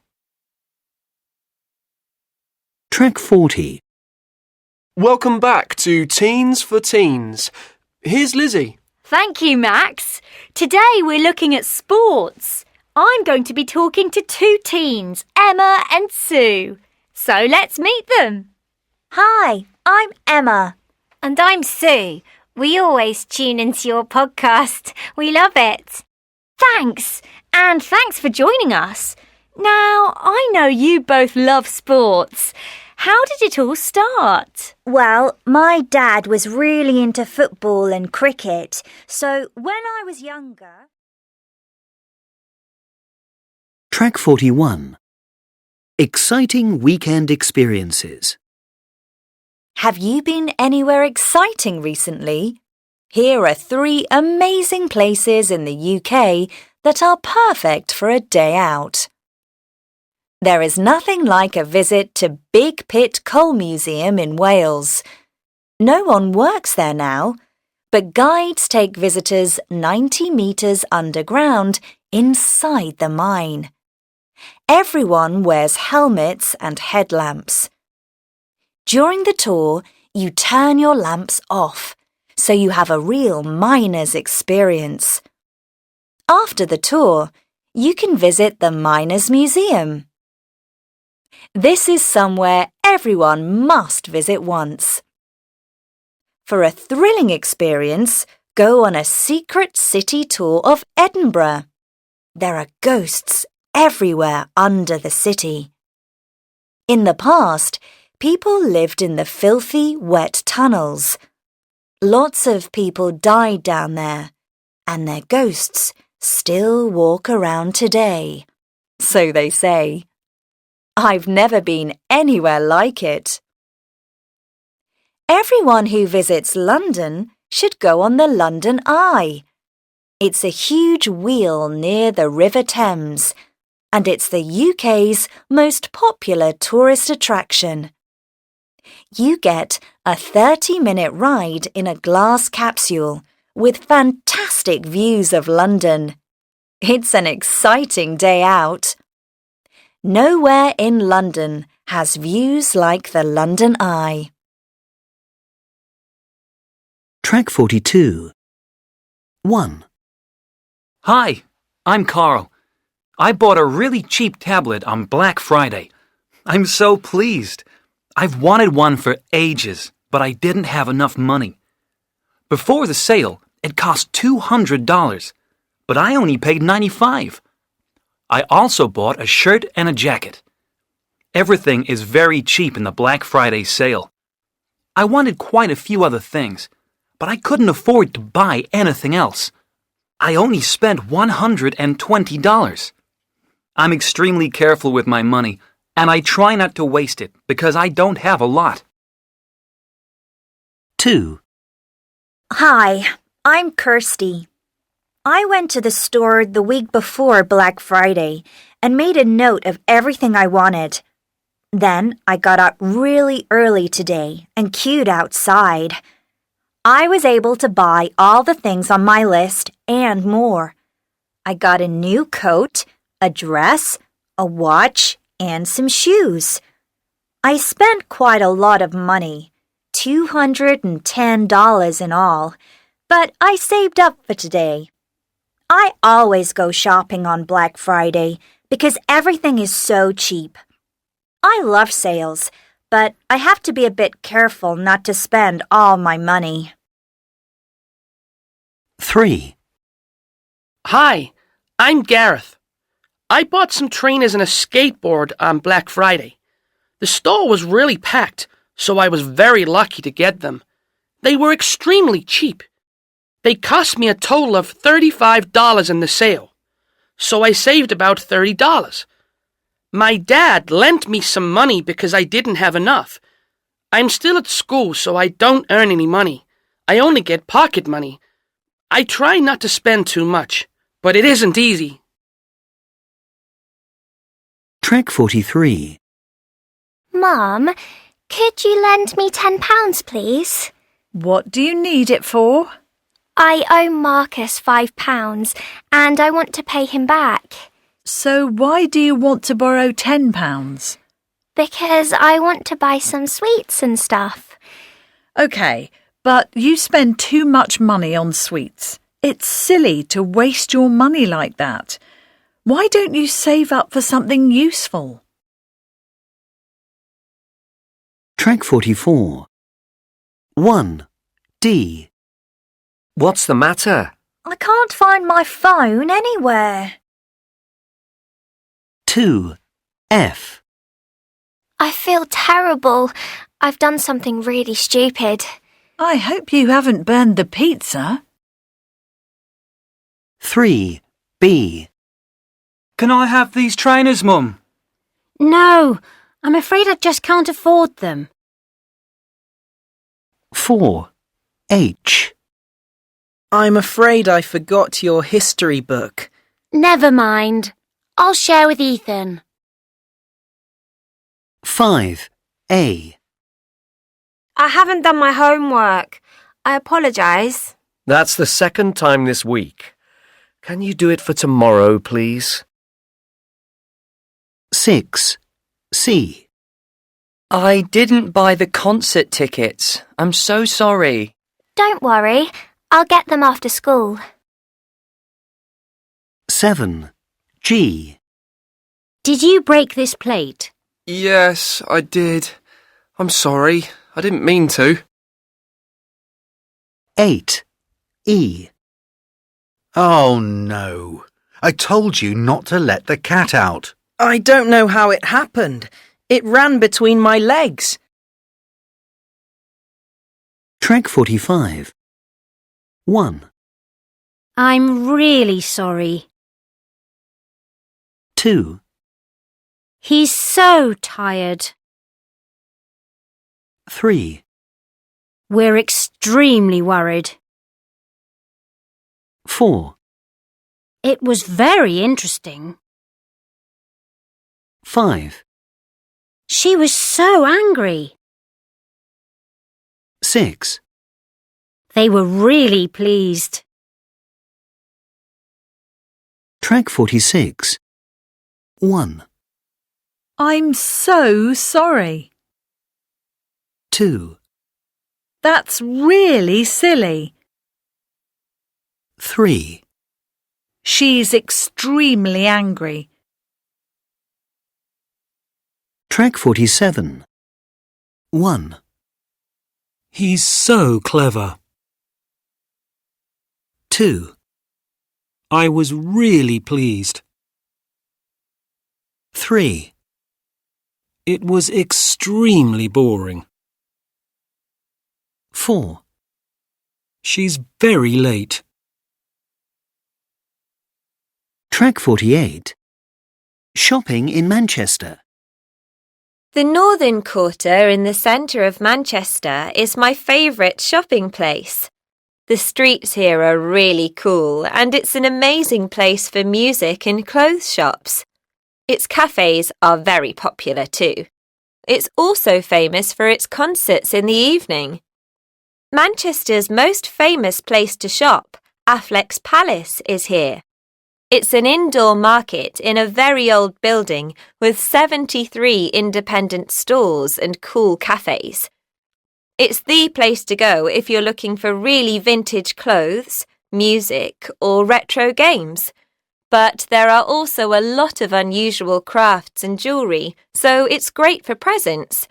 Track 40. Welcome back to Teens for Teens. Here's Lizzie. Thank you, Max. Today we're looking at sports. I'm going to be talking to 2 teens, Emma and Sue. So let's meet them. Hi, I'm Emma. And I'm Sue. We always tune into your podcast. We love it. Thanks. And thanks for joining us. Now, I know you both love sports. How did it all start? Well, my dad was really into football and cricket, so when I was younger... Track 41. Exciting weekend experiences. Have you been anywhere exciting recently? Here are 3 amazing places in the UK that are perfect for a day out. There is nothing like a visit to Big Pit Coal Museum in Wales. No one works there now, but guides take visitors 90 metres underground inside the mine. Everyone wears helmets and headlamps. During the tour, you turn your lamps off, so you have a real miner's experience. After the tour, you can visit the Miners' Museum. This is somewhere everyone must visit once. For a thrilling experience, go on a secret city tour of Edinburgh. There are ghosts everywhere under the city. In the past, people lived in the filthy, wet tunnels. Lots of people died down there, and their ghosts still walk around today. So they say. I've never been anywhere like it. Everyone who visits London should go on the London Eye. It's a huge wheel near the River Thames, and it's the UK's most popular tourist attraction. You get a 30-minute ride in a glass capsule with fantastic views of London. It's an exciting day out. Nowhere in London has views like the London Eye. Track 42. 1. Hi, I'm Carl. I bought a really cheap tablet on Black Friday. I'm so pleased. I've wanted one for ages, but I didn't have enough money. Before the sale, it cost $200, but I only paid $95. I also bought a shirt and a jacket. Everything is very cheap in the Black Friday sale. I wanted quite a few other things, but I couldn't afford to buy anything else. I only spent $120. I'm extremely careful with my money, and I try not to waste it because I don't have a lot. 2. Hi, I'm Kirsty. I went to the store the week before Black Friday and made a note of everything I wanted. Then I got up really early today and queued outside. I was able to buy all the things on my list and more. I got a new coat, a dress, a watch, and some shoes. I spent quite a lot of money, $210 in all, but I saved up for today. I always go shopping on Black Friday because everything is so cheap. I love sales, but I have to be a bit careful not to spend all my money. 3. Hi, I'm Gareth. I bought some trainers and a skateboard on Black Friday. The store was really packed, so I was very lucky to get them. They were extremely cheap. They cost me a total of $35 in the sale, so I saved about $30. My dad lent me some money because I didn't have enough. I'm still at school, so I don't earn any money. I only get pocket money. I try not to spend too much, but it isn't easy. Track 43. Mum, could you lend me £10, please? What do you need it for? I owe Marcus £5 and I want to pay him back. So why do you want to borrow £10? Because I want to buy some sweets and stuff. OK, but you spend too much money on sweets. It's silly to waste your money like that. Why don't you save up for something useful? Track 44. 1. D. What's the matter? I can't find my phone anywhere. 2. F. I feel terrible. I've done something really stupid. I hope you haven't burned the pizza. 3. B. Can I have these trainers, Mum? No, I'm afraid I just can't afford them. 4. H. I'm afraid I forgot your history book. Never mind. I'll share with Ethan. 5. A. I haven't done my homework. I apologise. That's the second time this week. Can you do it for tomorrow, please? 6. C. I didn't buy the concert tickets. I'm so sorry. Don't worry. I'll get them after school. 7. G. Did you break this plate? Yes, I did. I'm sorry. I didn't mean to. 8. E. Oh, no. I told you not to let the cat out. I don't know how it happened. It ran between my legs. Track 45. 1. I'm really sorry. 2. He's so tired. 3. We're extremely worried. 4. It was very interesting. 5. She was so angry. 6. They were really pleased. Track 46. 1. I'm so sorry. 2. That's really silly. 3. She's extremely angry. Track 47. 1. He's so clever. 2. I was really pleased. 3. It was extremely boring. 4. She's very late. Track 48. Shopping in Manchester. The Northern Quarter in the centre of Manchester is my favourite shopping place. The streets here are really cool and it's an amazing place for music and clothes shops. Its cafes are very popular too. It's also famous for its concerts in the evening. Manchester's most famous place to shop, Affleck's Palace, is here. It's an indoor market in a very old building with 73 independent stores and cool cafes. It's the place to go if you're looking for really vintage clothes, music, or retro games. But there are also a lot of unusual crafts and jewellery, so it's great for presents.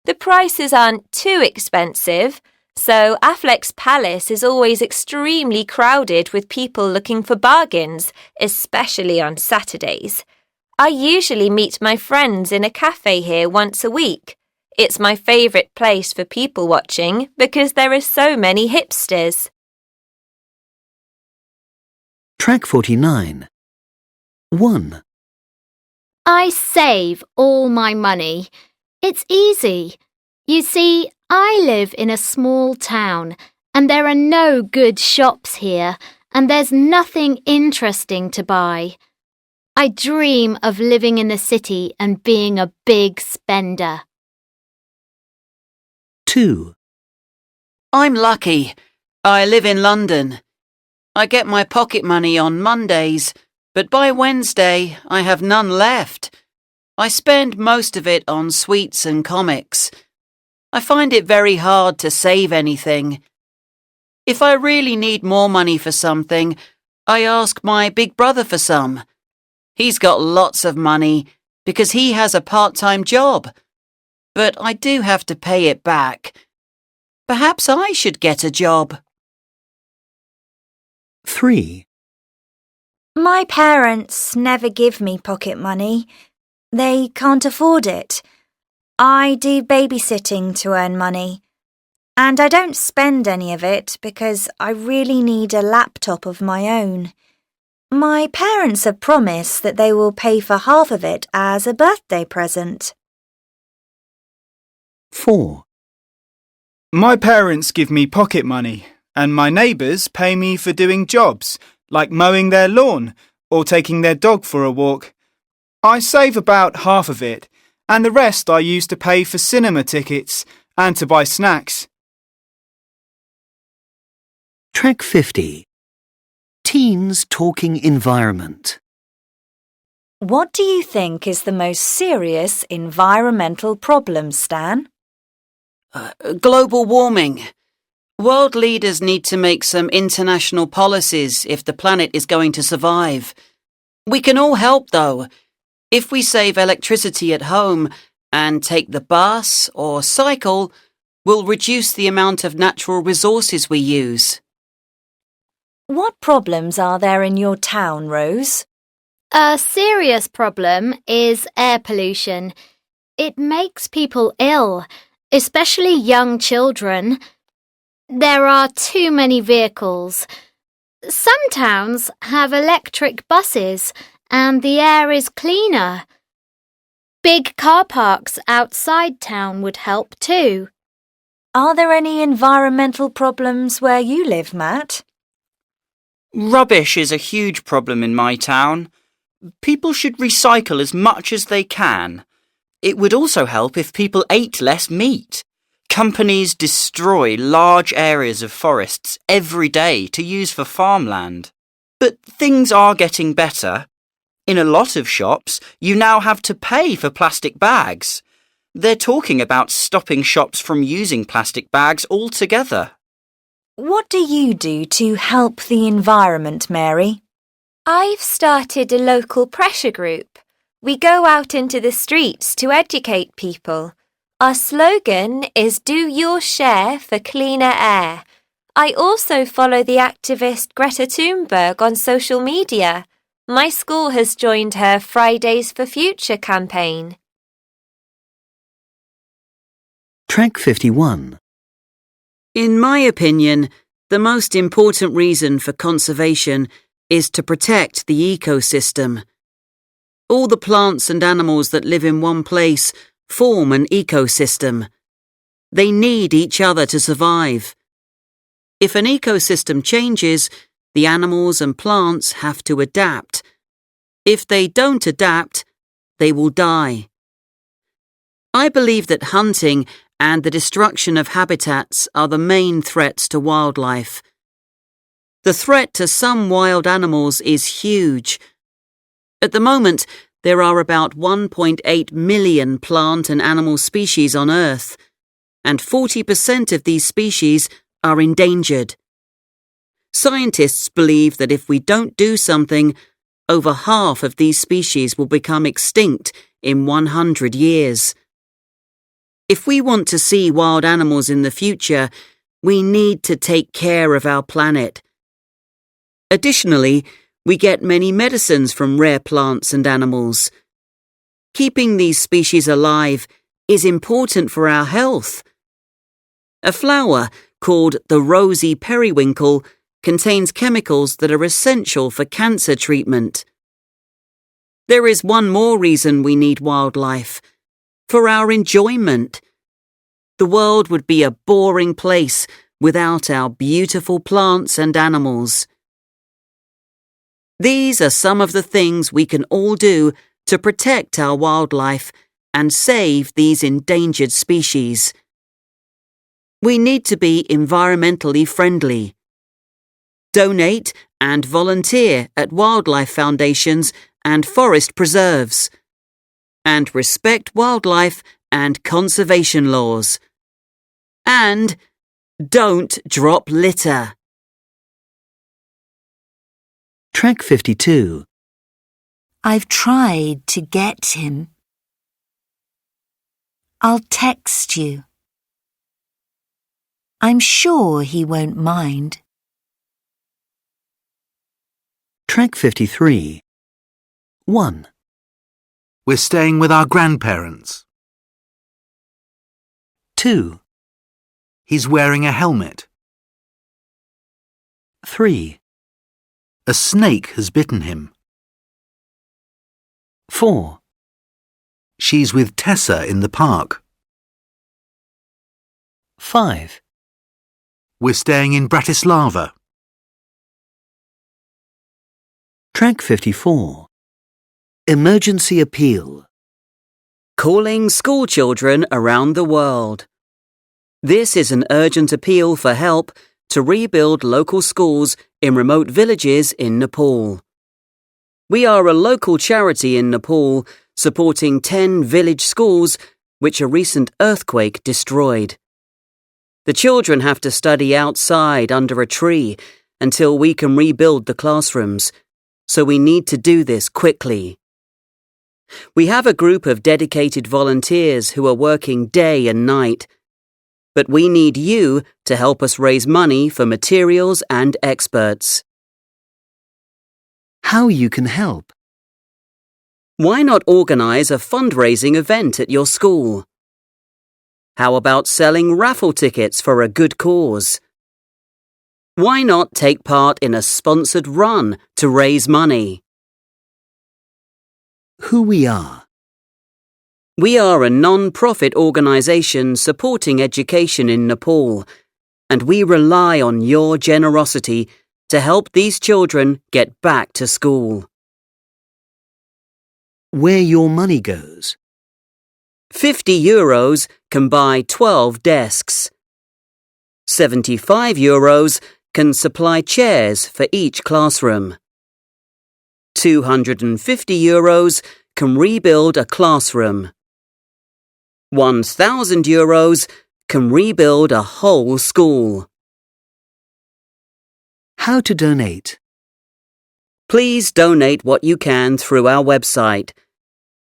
The prices aren't too expensive, so Affleck's Palace is always extremely crowded with people looking for bargains, especially on Saturdays. I usually meet my friends in a cafe here once a week. It's my favourite place for people watching because there are so many hipsters. Track 49. 1. I save all my money. It's easy. You see, I live in a small town and there are no good shops here and there's nothing interesting to buy. I dream of living in the city and being a big spender. 2. I'm lucky. I live in London. I get my pocket money on Mondays, but by Wednesday I have none left. I spend most of it on sweets and comics. I find it very hard to save anything. If I really need more money for something, I ask my big brother for some. He's got lots of money because he has a part-time job. But I do have to pay it back. Perhaps I should get a job. 3. My parents never give me pocket money. They can't afford it. I do babysitting to earn money. And I don't spend any of it because I really need a laptop of my own. My parents have promised that they will pay for half of it as a birthday present. 4. My parents give me pocket money, and my neighbours pay me for doing jobs, like mowing their lawn or taking their dog for a walk. I save about half of it, and the rest I use to pay for cinema tickets and to buy snacks. Track 50. Teens talking environment. What do you think is the most serious environmental problem, Stan? Global warming. World leaders need to make some international policies if the planet is going to survive. We can all help, though. If we save electricity at home and take the bus or cycle, we'll reduce the amount of natural resources we use. What problems are there in your town, Rose? A serious problem is air pollution. It makes people ill, especially young children. There are too many vehicles. Some towns have electric buses and the air is cleaner. Big car parks outside town would help too. Are there any environmental problems where you live, Matt? Rubbish is a huge problem in my town. People should recycle as much as they can. It would also help if people ate less meat. Companies destroy large areas of forests every day to use for farmland. But things are getting better. In a lot of shops, you now have to pay for plastic bags. They're talking about stopping shops from using plastic bags altogether. What do you do to help the environment, Mary? I've started a local pressure group. We go out into the streets to educate people. Our slogan is "Do your share for cleaner air." I also follow the activist Greta Thunberg on social media. My school has joined her Fridays for Future campaign. Track 51. In my opinion, the most important reason for conservation is to protect the ecosystem. All the plants and animals that live in one place form an ecosystem. They need each other to survive. If an ecosystem changes, the animals and plants have to adapt. If they don't adapt, they will die. I believe that hunting and the destruction of habitats are the main threats to wildlife. The threat to some wild animals is huge. At the moment, there are about 1.8 million plant and animal species on Earth, and 40% of these species are endangered. Scientists believe that if we don't do something, over half of these species will become extinct in 100 years. If we want to see wild animals in the future, We need to take care of our planet. Additionally, we get many medicines from rare plants and animals. Keeping these species alive is important for our health. A flower called the rosy periwinkle contains chemicals that are essential for cancer treatment. There is one more reason we need wildlife: for our enjoyment. The world would be a boring place without our beautiful plants and animals. These are some of the things we can all do to protect our wildlife and save these endangered species. We need to be environmentally friendly. Donate and volunteer at wildlife foundations and forest preserves. And respect wildlife and conservation laws. And don't drop litter. Track 52. I've tried to get him. I'll text you. I'm sure he won't mind. Track 53. 1. We're staying with our grandparents. 2. He's wearing a helmet. 3. A snake has bitten him. 4. She's with Tessa in the park. 5. We're staying in Bratislava. Track 54. Emergency appeal. Calling school children around the world. This is an urgent appeal for help to rebuild local schools in remote villages in Nepal. We are a local charity in Nepal supporting 10 village schools which a recent earthquake destroyed. The children have to study outside under a tree until we can rebuild the classrooms, so we need to do this quickly. We have a group of dedicated volunteers who are working day and night, but we need you to help us raise money for materials and experts. How you can help. Why not organize a fundraising event at your school? How about selling raffle tickets for a good cause? Why not take part in a sponsored run to raise money? Who we are. We are a non-profit organisation supporting education in Nepal, and we rely on your generosity to help these children get back to school. Where your money goes. €50 can buy 12 desks. €75 can supply chairs for each classroom. €250 can rebuild a classroom. €1,000 can rebuild a whole school. How to donate. Please donate what you can through our website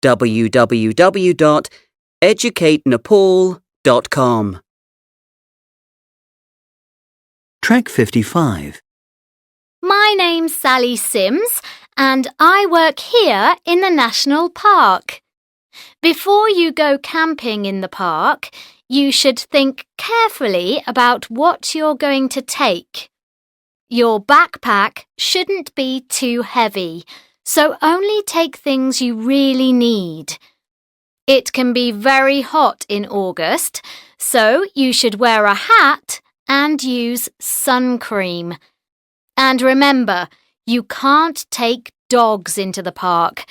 www.educatenepal.com. Track 55. My name's Sally Sims and I work here in the National Park. Before you go camping in the park, you should think carefully about what you're going to take. Your backpack shouldn't be too heavy, so only take things you really need. It can be very hot in August, so you should wear a hat and use sun cream. And remember, you can't take dogs into the park,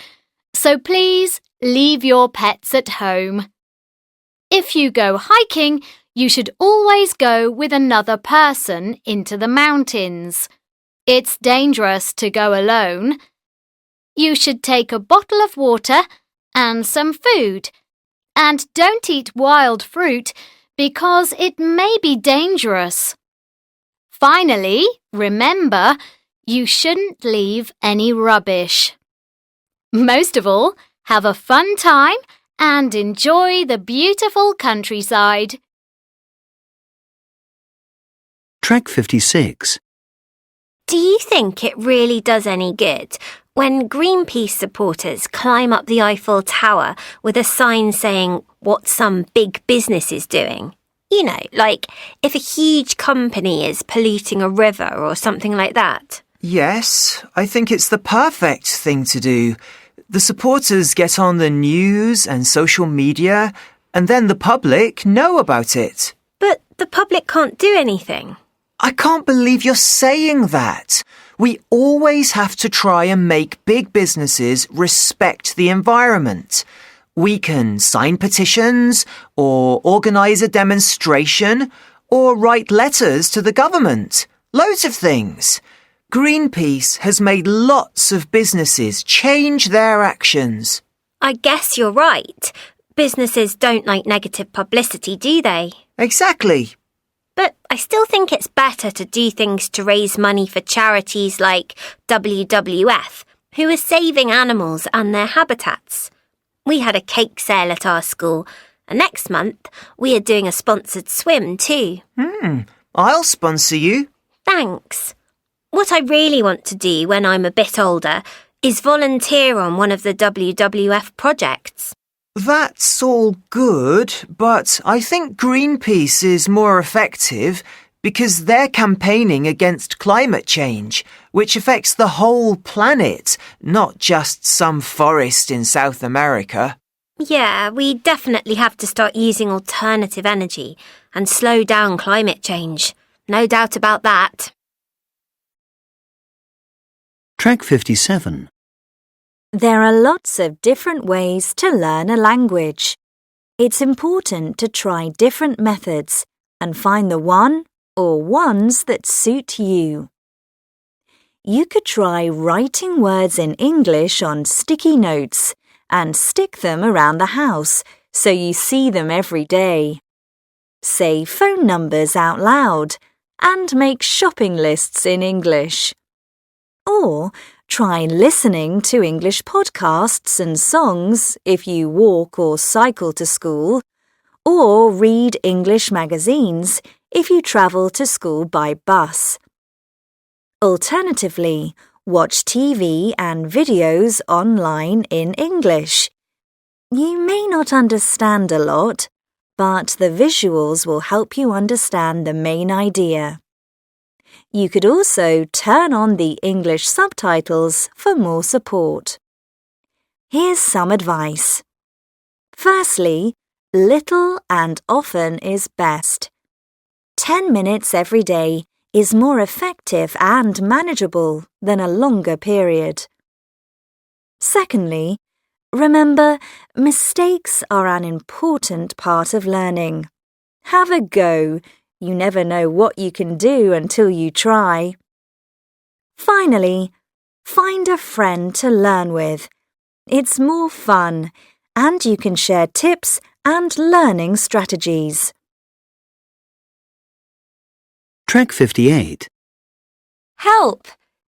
so please leave your pets at home. If you go hiking, you should always go with another person into the mountains. It's dangerous to go alone. You should take a bottle of water and some food. And don't eat wild fruit because it may be dangerous. Finally, remember, you shouldn't leave any rubbish. Most of all, have a fun time and enjoy the beautiful countryside. Track 56. Do you think it really does any good when Greenpeace supporters climb up the Eiffel Tower with a sign saying what some big business is doing? You know, like if a huge company is polluting a river or something like that. Yes, I think it's the perfect thing to do. The supporters get on the news and social media, and then the public know about it. But the public can't do anything. I can't believe you're saying that. We always have to try and make big businesses respect the environment. We can sign petitions, or organise a demonstration, or write letters to the government. Loads of things. Greenpeace has made lots of businesses change their actions. I guess you're right. Businesses don't like negative publicity, do they? Exactly. But I still think it's better to do things to raise money for charities like WWF, who are saving animals and their habitats. We had a cake sale at our school, and next month we are doing a sponsored swim too. I'll sponsor you. Thanks. What I really want to do when I'm a bit older is volunteer on one of the WWF projects. That's all good, but I think Greenpeace is more effective because they're campaigning against climate change, which affects the whole planet, not just some forest in South America. Yeah, we definitely have to start using alternative energy and slow down climate change. No doubt about that. Track 57. There are lots of different ways to learn a language. It's important to try different methods and find the one or ones that suit you. You could try writing words in English on sticky notes and stick them around the house so you see them every day. Say phone numbers out loud and make shopping lists in English. Or try listening to English podcasts and songs if you walk or cycle to school, or read English magazines if you travel to school by bus. Alternatively, watch TV and videos online in English. You may not understand a lot, but the visuals will help you understand the main idea. You could also turn on the English subtitles for more support. Here's some advice. Firstly, little and often is best. 10 minutes every day is more effective and manageable than a longer period. Secondly, remember, mistakes are an important part of learning. Have a go. You never know what you can do until you try. Finally, find a friend to learn with. It's more fun, and you can share tips and learning strategies. Track 58. Help!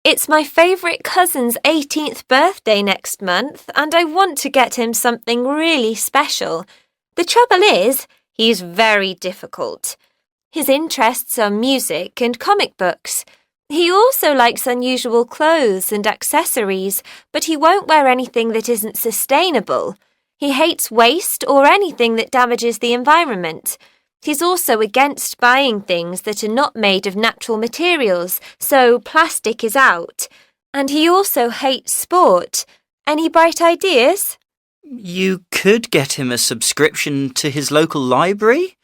It's my favourite cousin's 18th birthday next month, and I want to get him something really special. The trouble is, he's very difficult. His interests are music and comic books. He also likes unusual clothes and accessories, but he won't wear anything that isn't sustainable. He hates waste or anything that damages the environment. He's also against buying things that are not made of natural materials, so plastic is out. And he also hates sport. Any bright ideas? You could get him a subscription to his local library.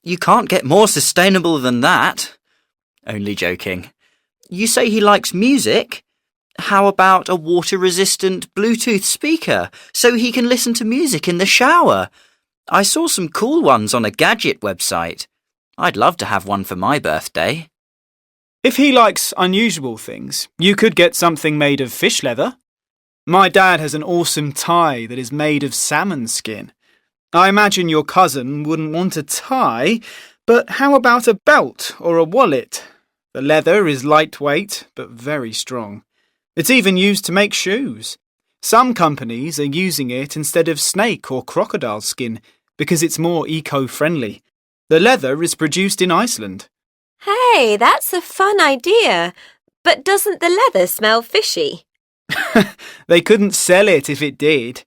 You can't get more sustainable than that. Only joking. You say he likes music? How about a water-resistant Bluetooth speaker so he can listen to music in the shower? I saw some cool ones on a gadget website. I'd love to have one for my birthday. If he likes unusual things, you could get something made of fish leather. My dad has an awesome tie that is made of salmon skin. I imagine your cousin wouldn't want a tie, but how about a belt or a wallet? The leather is lightweight, but very strong. It's even used to make shoes. Some companies are using it instead of snake or crocodile skin because it's more eco-friendly. The leather is produced in Iceland. Hey, that's a fun idea. But doesn't the leather smell fishy? They couldn't sell it if it did.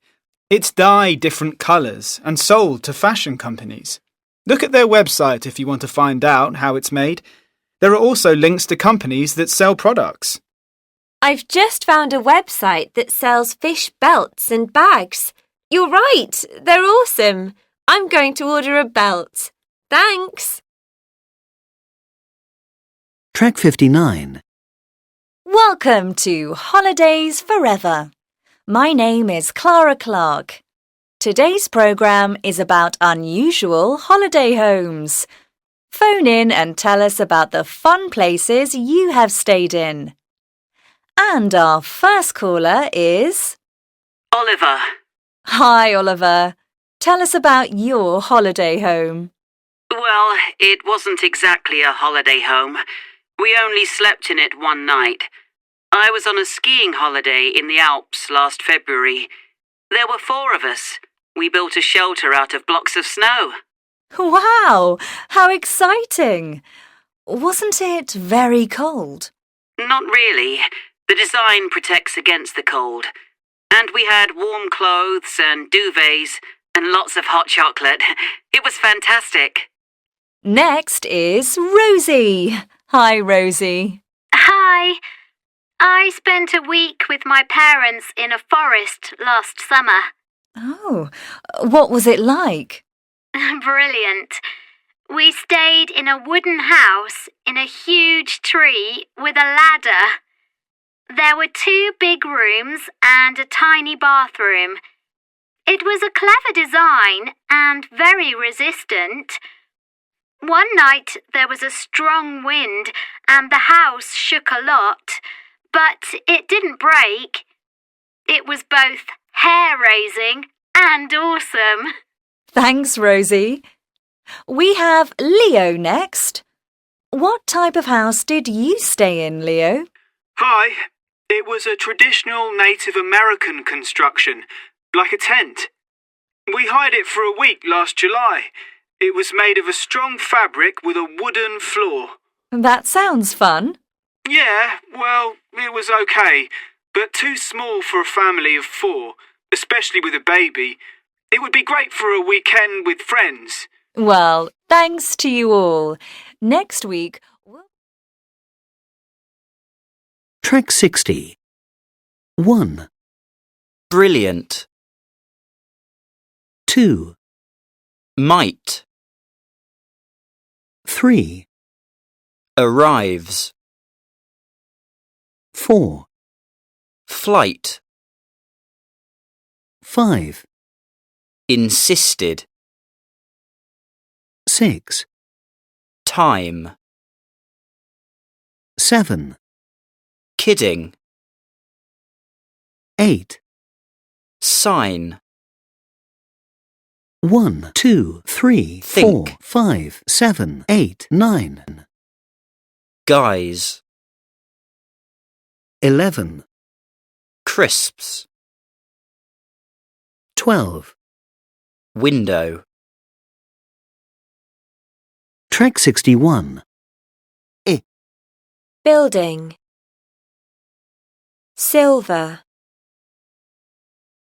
It's dyed different colours and sold to fashion companies. Look at their website if you want to find out how it's made. There are also links to companies that sell products. I've just found a website that sells fish belts and bags. You're right, they're awesome. I'm going to order a belt. Thanks. Track 59. Welcome to Holidays Forever. My name is Clara Clark. Today's programme is about unusual holiday homes. Phone in and tell us about the fun places you have stayed in. And our first caller is... Oliver. Hi, Oliver. Tell us about your holiday home. Well, it wasn't exactly a holiday home. We only slept in it one night. I was on a skiing holiday in the Alps last February. There were 4 of us. We built a shelter out of blocks of snow. Wow, how exciting! Wasn't it very cold? Not really. The design protects against the cold. And we had warm clothes and duvets and lots of hot chocolate. It was fantastic. Next is Rosie. Hi, Rosie. Hi. I spent a week with my parents in a forest last summer. Oh, what was it like? Brilliant. We stayed in a wooden house in a huge tree with a ladder. There were 2 big rooms and a tiny bathroom. It was a clever design and very resistant. One night there was a strong wind and the house shook a lot, but it didn't break. It was both hair-raising and awesome. Thanks, Rosie. We have Leo next. What type of house did you stay in, Leo? Hi. It was a traditional Native American construction, like a tent. We hired it for a week last July. It was made of a strong fabric with a wooden floor. That sounds fun. Yeah, well, it was okay, but too small for a family of 4, especially with a baby. It would be great for a weekend with friends. Well, thanks to you all. Next week... Track 60. 1, Brilliant. 2, Might. 3, Arrives. 4, Flight. 5, Insisted. 6, Time. 7, Kidding. 8, Sign. 1, 2, 3, 4, Think. 5, 7, 8, 9, Guys. 11, Crisps. 12. Window. Track 61. Building. Silver.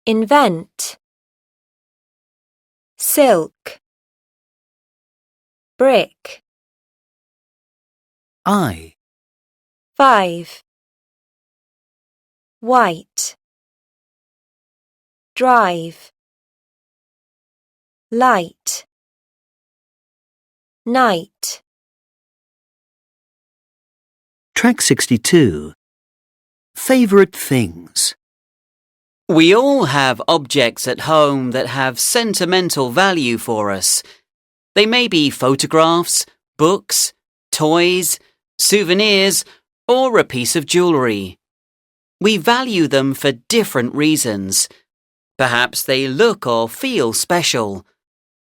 Invent. Silk. Brick. I, 5. White. Drive. Light. Night. Track 62. Favorite things. We all have objects at home that have sentimental value for us. They may be photographs, books, toys, souvenirs, or a piece of jewellery. We value them for different reasons. Perhaps they look or feel special,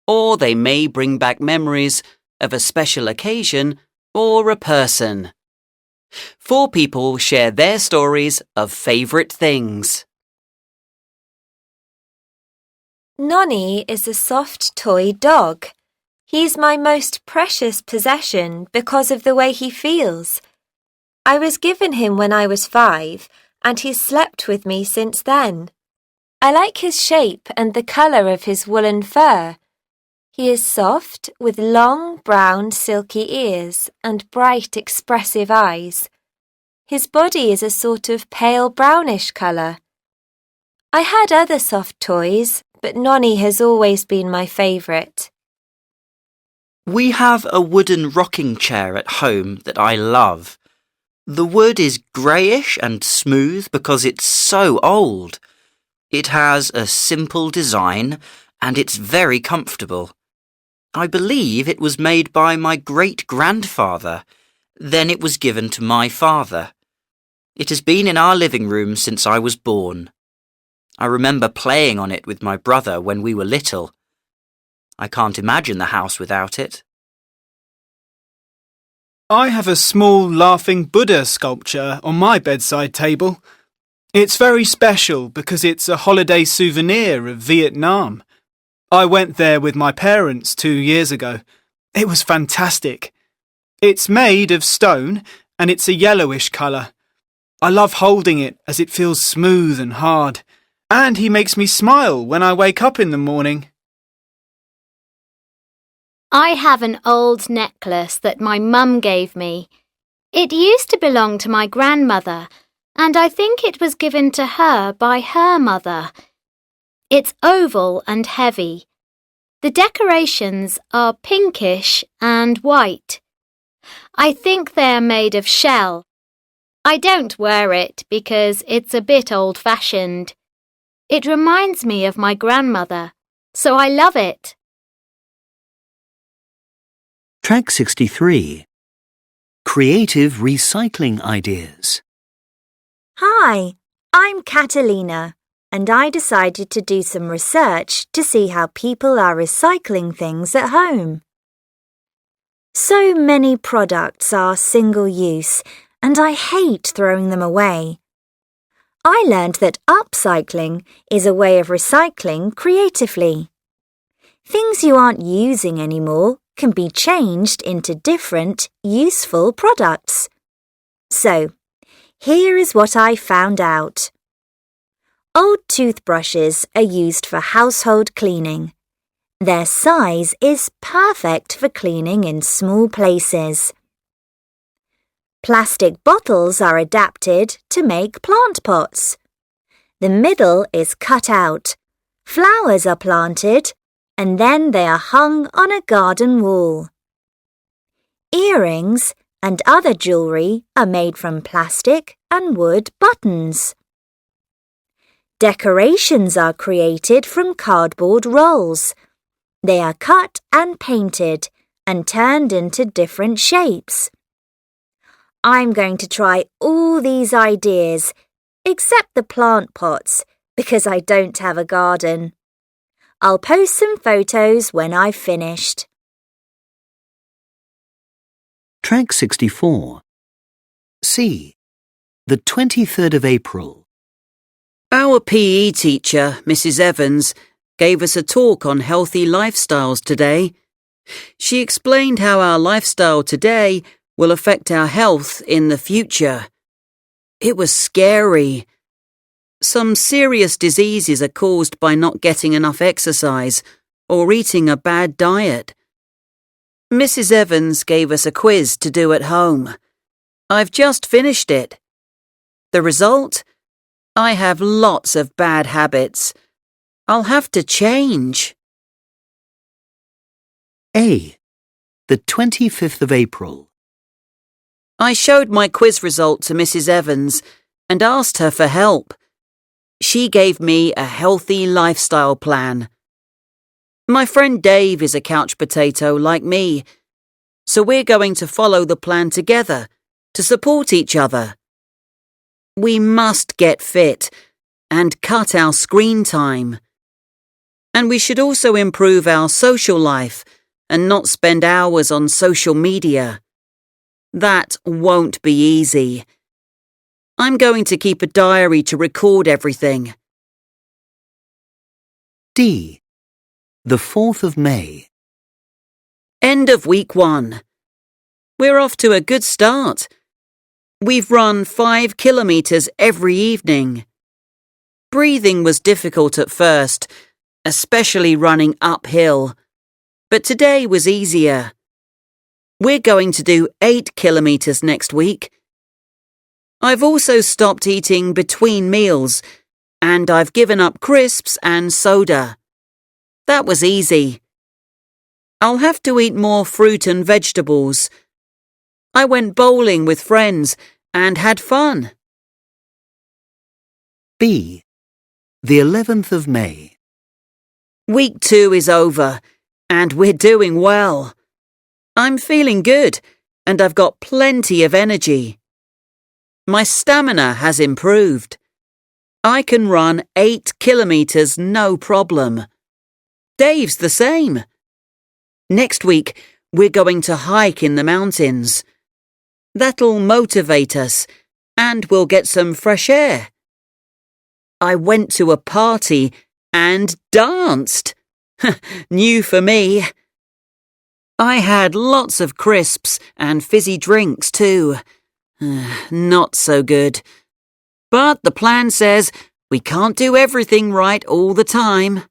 or they may bring back memories of a special occasion or a person. 4 people share their stories of favourite things. Nonny is a soft toy dog. He's my most precious possession because of the way he feels. I was given him when I was 5, and he's slept with me since then. I like his shape and the colour of his woolen fur. He is soft, with long, brown, silky ears and bright, expressive eyes. His body is a sort of pale brownish colour. I had other soft toys, but Nonny has always been my favourite. We have a wooden rocking chair at home that I love. The wood is greyish and smooth because it's so old. It has a simple design and it's very comfortable. I believe it was made by my great-grandfather. Then it was given to my father. It has been in our living room since I was born. I remember playing on it with my brother when we were little. I can't imagine the house without it. I have a small laughing Buddha sculpture on my bedside table. It's very special because it's a holiday souvenir of Vietnam. I went there with my parents 2 years ago. It was fantastic. It's made of stone and it's a yellowish colour. I love holding it as it feels smooth and hard. And he makes me smile when I wake up in the morning. I have an old necklace that my mum gave me. It used to belong to my grandmother, and I think it was given to her by her mother. It's oval and heavy. The decorations are pinkish and white. I think they're made of shell. I don't wear it because it's a bit old-fashioned. It reminds me of my grandmother, so I love it. Track 63. Creative recycling ideas. Hi, I'm Catalina, and I decided to do some research to see how people are recycling things at home. So many products are single-use, and I hate throwing them away. I learned that upcycling is a way of recycling creatively. Things you aren't using anymore can be changed into different, useful products. So, here is what I found out. Old toothbrushes are used for household cleaning. Their size is perfect for cleaning in small places. Plastic bottles are adapted to make plant pots. The middle is cut out. Flowers are planted, and then they are hung on a garden wall. Earrings and other jewellery are made from plastic and wood buttons. Decorations are created from cardboard rolls. They are cut and painted and turned into different shapes. I'm going to try all these ideas, except the plant pots, because I don't have a garden. I'll post some photos when I've finished. Track 64. C. The 23rd of April. Our PE teacher, Mrs. Evans, gave us a talk on healthy lifestyles today. She explained how our lifestyle today will affect our health in the future. It was scary. Some serious diseases are caused by not getting enough exercise or eating a bad diet. Mrs. Evans gave us a quiz to do at home. I've just finished it. The result? I have lots of bad habits. I'll have to change. A. The 25th of April. I showed my quiz result to Mrs. Evans and asked her for help. She gave me a healthy lifestyle plan. My friend Dave is a couch potato like me, so we're going to follow the plan together to support each other. We must get fit and cut our screen time. And we should also improve our social life and not spend hours on social media. That won't be easy. I'm going to keep a diary to record everything. D. The 4th of May. End of week 1. We're off to a good start. We've run 5 kilometres every evening. Breathing was difficult at first, especially running uphill, but today was easier. We're going to do 8 kilometres next week. I've also stopped eating between meals, and I've given up crisps and soda. That was easy. I'll have to eat more fruit and vegetables. I went bowling with friends and had fun. B. The 11th of May. Week 2 is over, and we're doing well. I'm feeling good, and I've got plenty of energy. My stamina has improved. I can run 8 kilometres no problem. Dave's the same. Next week, we're going to hike in the mountains. That'll motivate us, and we'll get some fresh air. I went to a party and danced. New for me. I had lots of crisps and fizzy drinks too. Not so good. But the plan says we can't do everything right all the time.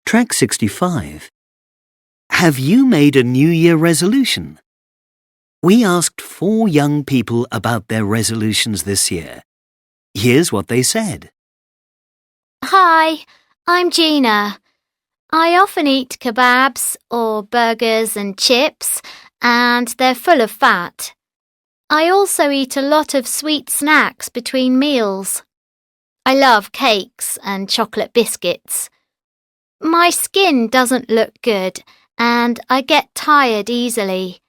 Track 65. Have you made a New Year resolution? We asked 4 young people about their resolutions this year. Here's what they said. Hi, I'm Gina. I often eat kebabs or burgers and chips, and they're full of fat. I also eat a lot of sweet snacks between meals. I love cakes and chocolate biscuits. My skin doesn't look good, and I get tired easily.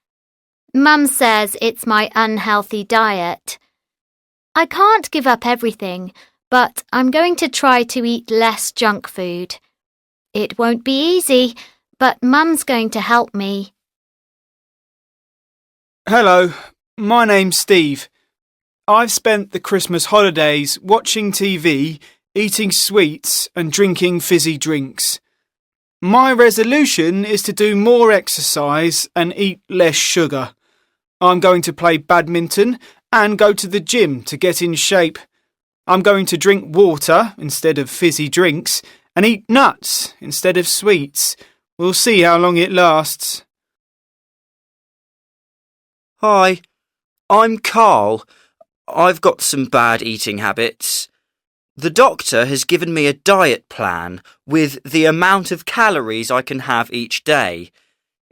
Mum says it's my unhealthy diet. I can't give up everything, but I'm going to try to eat less junk food. It won't be easy, but Mum's going to help me. Hello, my name's Steve. I've spent the Christmas holidays watching TV, eating sweets and drinking fizzy drinks. My resolution is to do more exercise and eat less sugar. I'm going to play badminton and go to the gym to get in shape. I'm going to drink water instead of fizzy drinks and eat nuts instead of sweets. We'll see how long it lasts. Hi, I'm Carl. I've got some bad eating habits. The doctor has given me a diet plan with the amount of calories I can have each day.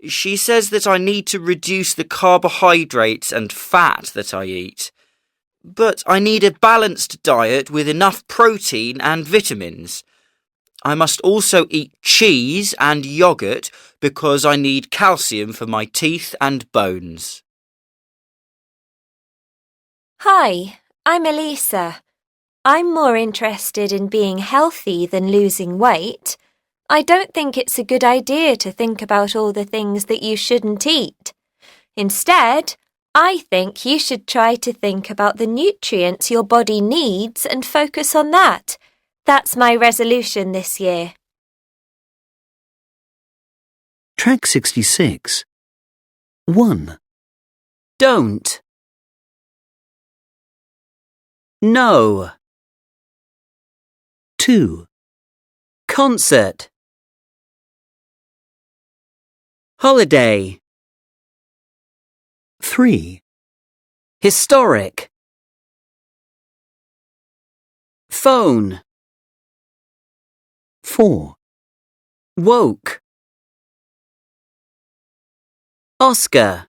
She says that I need to reduce the carbohydrates and fat that I eat. But I need a balanced diet with enough protein and vitamins. I must also eat cheese and yogurt because I need calcium for my teeth and bones. Hi, I'm Elisa. I'm more interested in being healthy than losing weight. I don't think it's a good idea to think about all the things that you shouldn't eat. Instead, I think you should try to think about the nutrients your body needs and focus on that. That's my resolution this year. Track 66. 1. Don't. No. 2. Concert. Holiday. 3. Historic. Phone. 4. Woke. Oscar.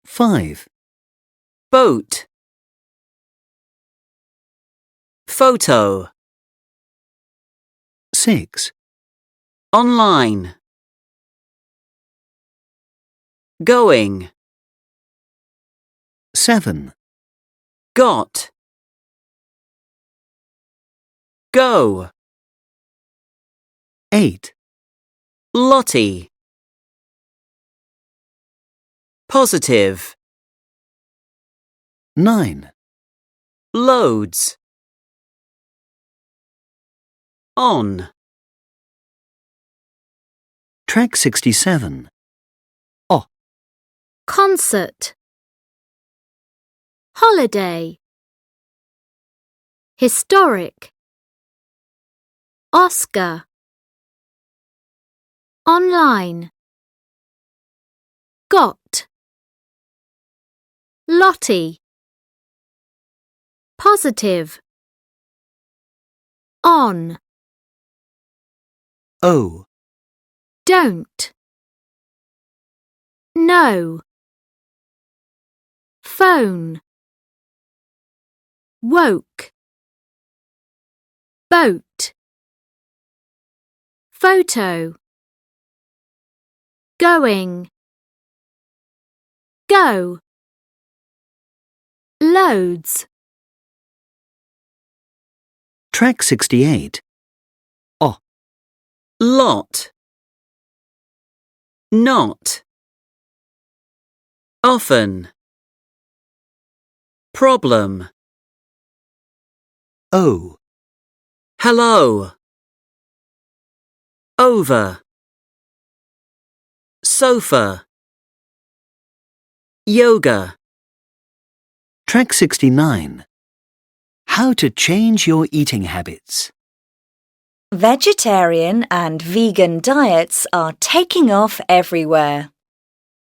5. Boat. Photo. 6. Online. Going. 7. Got. Go. 8. Lottie. Positive. 9. Loads. On. Track 67. Concert. Holiday. Historic. Oscar. Online. Got. Lottie. Positive. On. O. Don't. No. Phone. Woke. Boat. Photo. Going. Go. Loads. Track 68. Lot. Not. Often. Problem. O. Hello. Over. Sofa. Yoga. Track 69. How to change your eating habits. Vegetarian and vegan diets are taking off everywhere.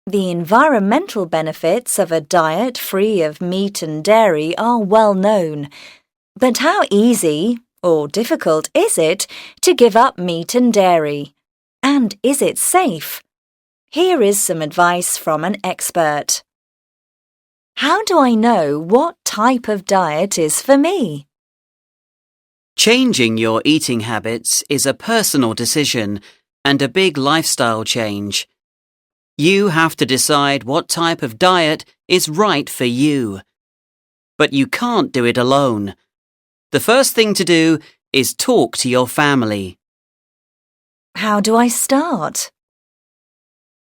The environmental benefits of a diet free of meat and dairy are well known. But how easy or difficult is it to give up meat and dairy? And is it safe? Here is some advice from an expert. How do I know what type of diet is for me? Changing your eating habits is a personal decision and a big lifestyle change. You have to decide what type of diet is right for you. But you can't do it alone. The first thing to do is talk to your family. How do I start?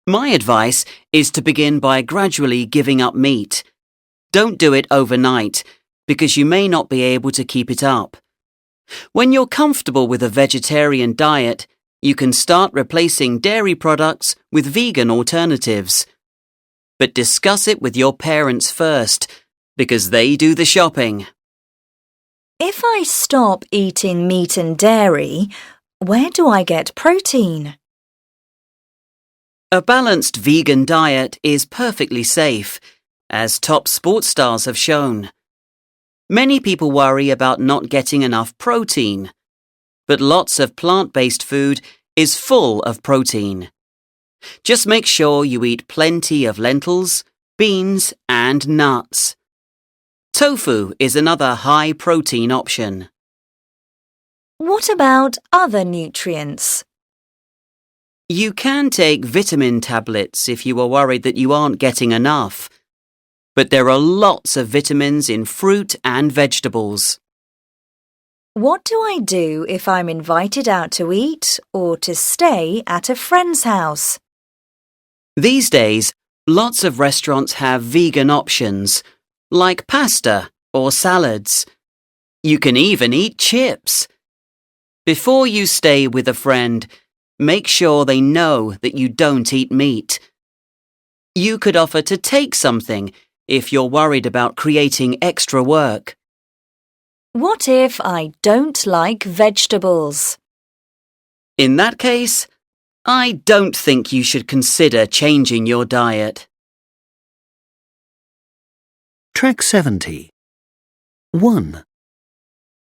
My advice is to begin by gradually giving up meat. Don't do it overnight, because you may not be able to keep it up. When you're comfortable with a vegetarian diet, you can start replacing dairy products with vegan alternatives. But discuss it with your parents first, because they do the shopping. If I stop eating meat and dairy, where do I get protein? A balanced vegan diet is perfectly safe, as top sports stars have shown. Many people worry about not getting enough protein, but lots of plant-based food is full of protein. Just make sure you eat plenty of lentils, beans, and nuts. Tofu is another high-protein option. What about other nutrients? You can take vitamin tablets if you are worried that you aren't getting enough. But there are lots of vitamins in fruit and vegetables. What do I do if I'm invited out to eat or to stay at a friend's house? These days, lots of restaurants have vegan options, like pasta or salads. You can even eat chips. Before you stay with a friend, make sure they know that you don't eat meat. You could offer to take something if you're worried about creating extra work. What if I don't like vegetables? In that case, I don't think you should consider changing your diet. Track 70. 1.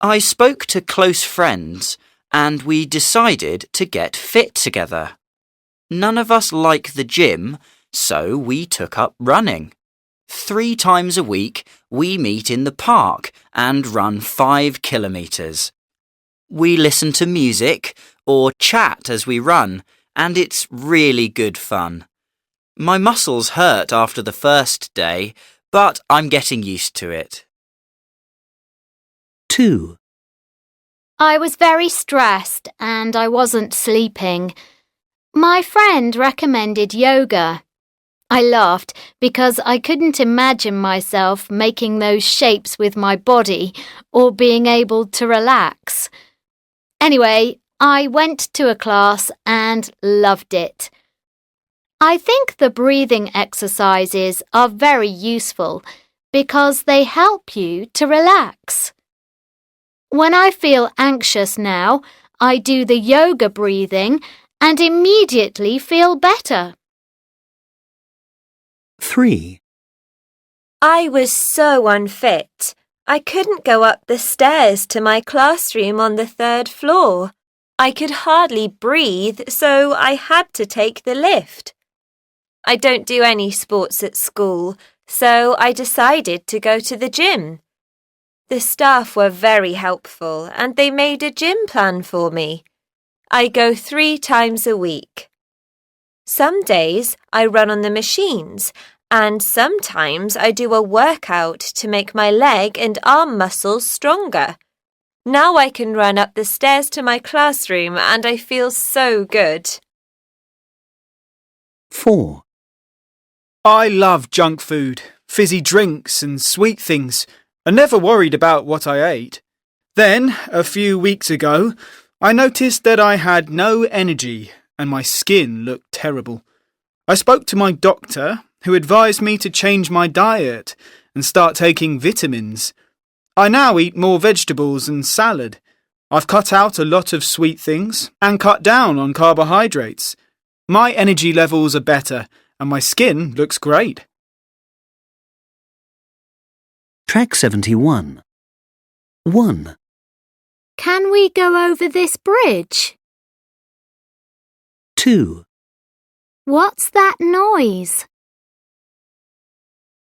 I spoke to close friends and we decided to get fit together. None of us like the gym, so we took up running. 3 times a week, we meet in the park and run 5 kilometres. We listen to music or chat as we run, and it's really good fun. My muscles hurt after the first day, but I'm getting used to it. 2. I was very stressed and I wasn't sleeping. My friend recommended yoga. I laughed because I couldn't imagine myself making those shapes with my body or being able to relax. Anyway, I went to a class and loved it. I think the breathing exercises are very useful because they help you to relax. When I feel anxious now, I do the yoga breathing and immediately feel better. 3. I was so unfit. I couldn't go up the stairs to my classroom on the 3rd floor. I could hardly breathe, so I had to take the lift. I don't do any sports at school, so I decided to go to the gym. The staff were very helpful and they made a gym plan for me. I go 3 times a week. Some days I run on the machines and sometimes I do a workout to make my leg and arm muscles stronger. Now I can run up the stairs to my classroom and I feel so good. 4. I love junk food, fizzy drinks and sweet things, and never worried about what I ate. Then, a few weeks ago, I noticed that I had no energy and my skin looked terrible. I spoke to my doctor, who advised me to change my diet and start taking vitamins. I now eat more vegetables and salad. I've cut out a lot of sweet things and cut down on carbohydrates. My energy levels are better and my skin looks great. Track 71. 1. Can we go over this bridge? 2. What's that noise?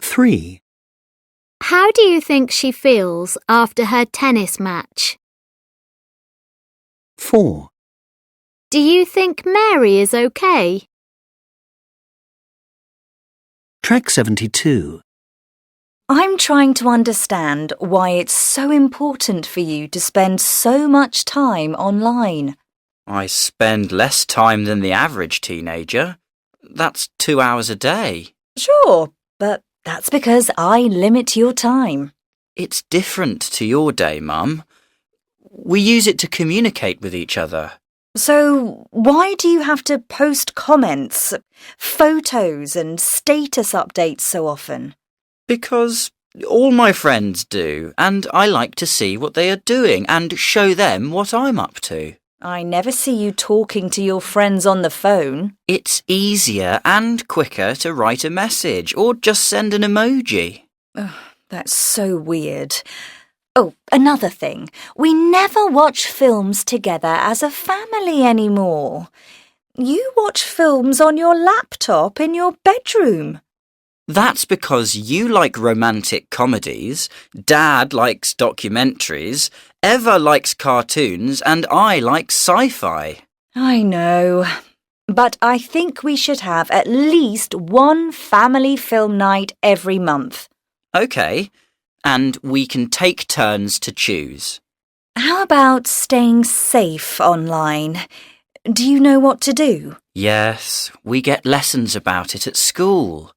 3. How do you think she feels after her tennis match? 4. Do you think Mary is okay? Track 72. I'm trying to understand why it's so important for you to spend so much time online. I spend less time than the average teenager. That's 2 hours a day. Sure, but that's because I limit your time. It's different to your day, Mum. We use it to communicate with each other. So why do you have to post comments, photos and status updates so often? Because all my friends do, and I like to see what they are doing and show them what I'm up to. I never see you talking to your friends on the phone. It's easier and quicker to write a message or just send an emoji. Ugh, that's so weird. Oh, another thing. We never watch films together as a family anymore. You watch films on your laptop in your bedroom. That's because you like romantic comedies, Dad likes documentaries, Eva likes cartoons, and I like sci-fi. I know. But I think we should have at least one family film night every month. OK, and we can take turns to choose. How about staying safe online? Do you know what to do? Yes, we get lessons about it at school.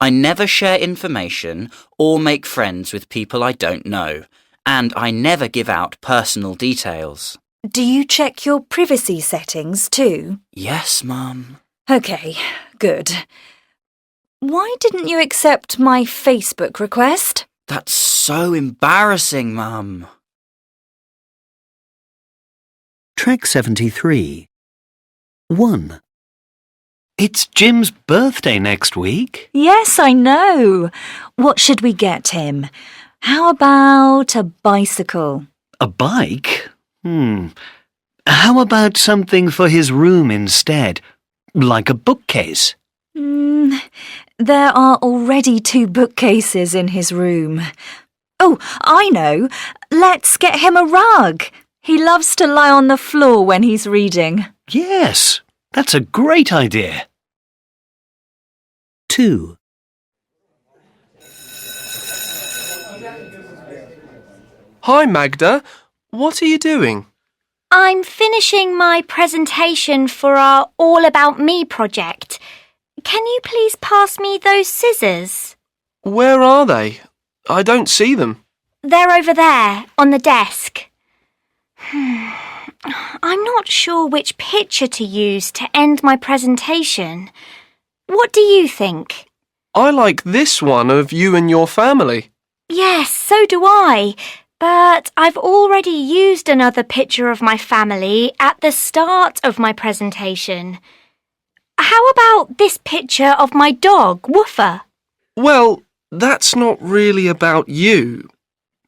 I never share information or make friends with people I don't know, and I never give out personal details. Do you check your privacy settings too? Yes, Mum. OK, good. Why didn't you accept my Facebook request? That's so embarrassing, Mum. Track 73. 1. It's Jim's birthday next week. Yes, I know. What should we get him? How about a bicycle? A bike? How about something for his room instead? Like a bookcase? There are already 2 bookcases in his room. Oh, I know. Let's get him a rug. He loves to lie on the floor when he's reading. Yes, that's a great idea. 2. Hi, Magda. What are you doing? I'm finishing my presentation for our All About Me project. Can you please pass me those scissors? Where are they? I don't see them. They're over there, on the desk. I'm not sure which picture to use to end my presentation. What do you think? I like this one of you and your family. Yes, so do I. But I've already used another picture of my family at the start of my presentation. How about this picture of my dog, Woofer? Well, that's not really about you.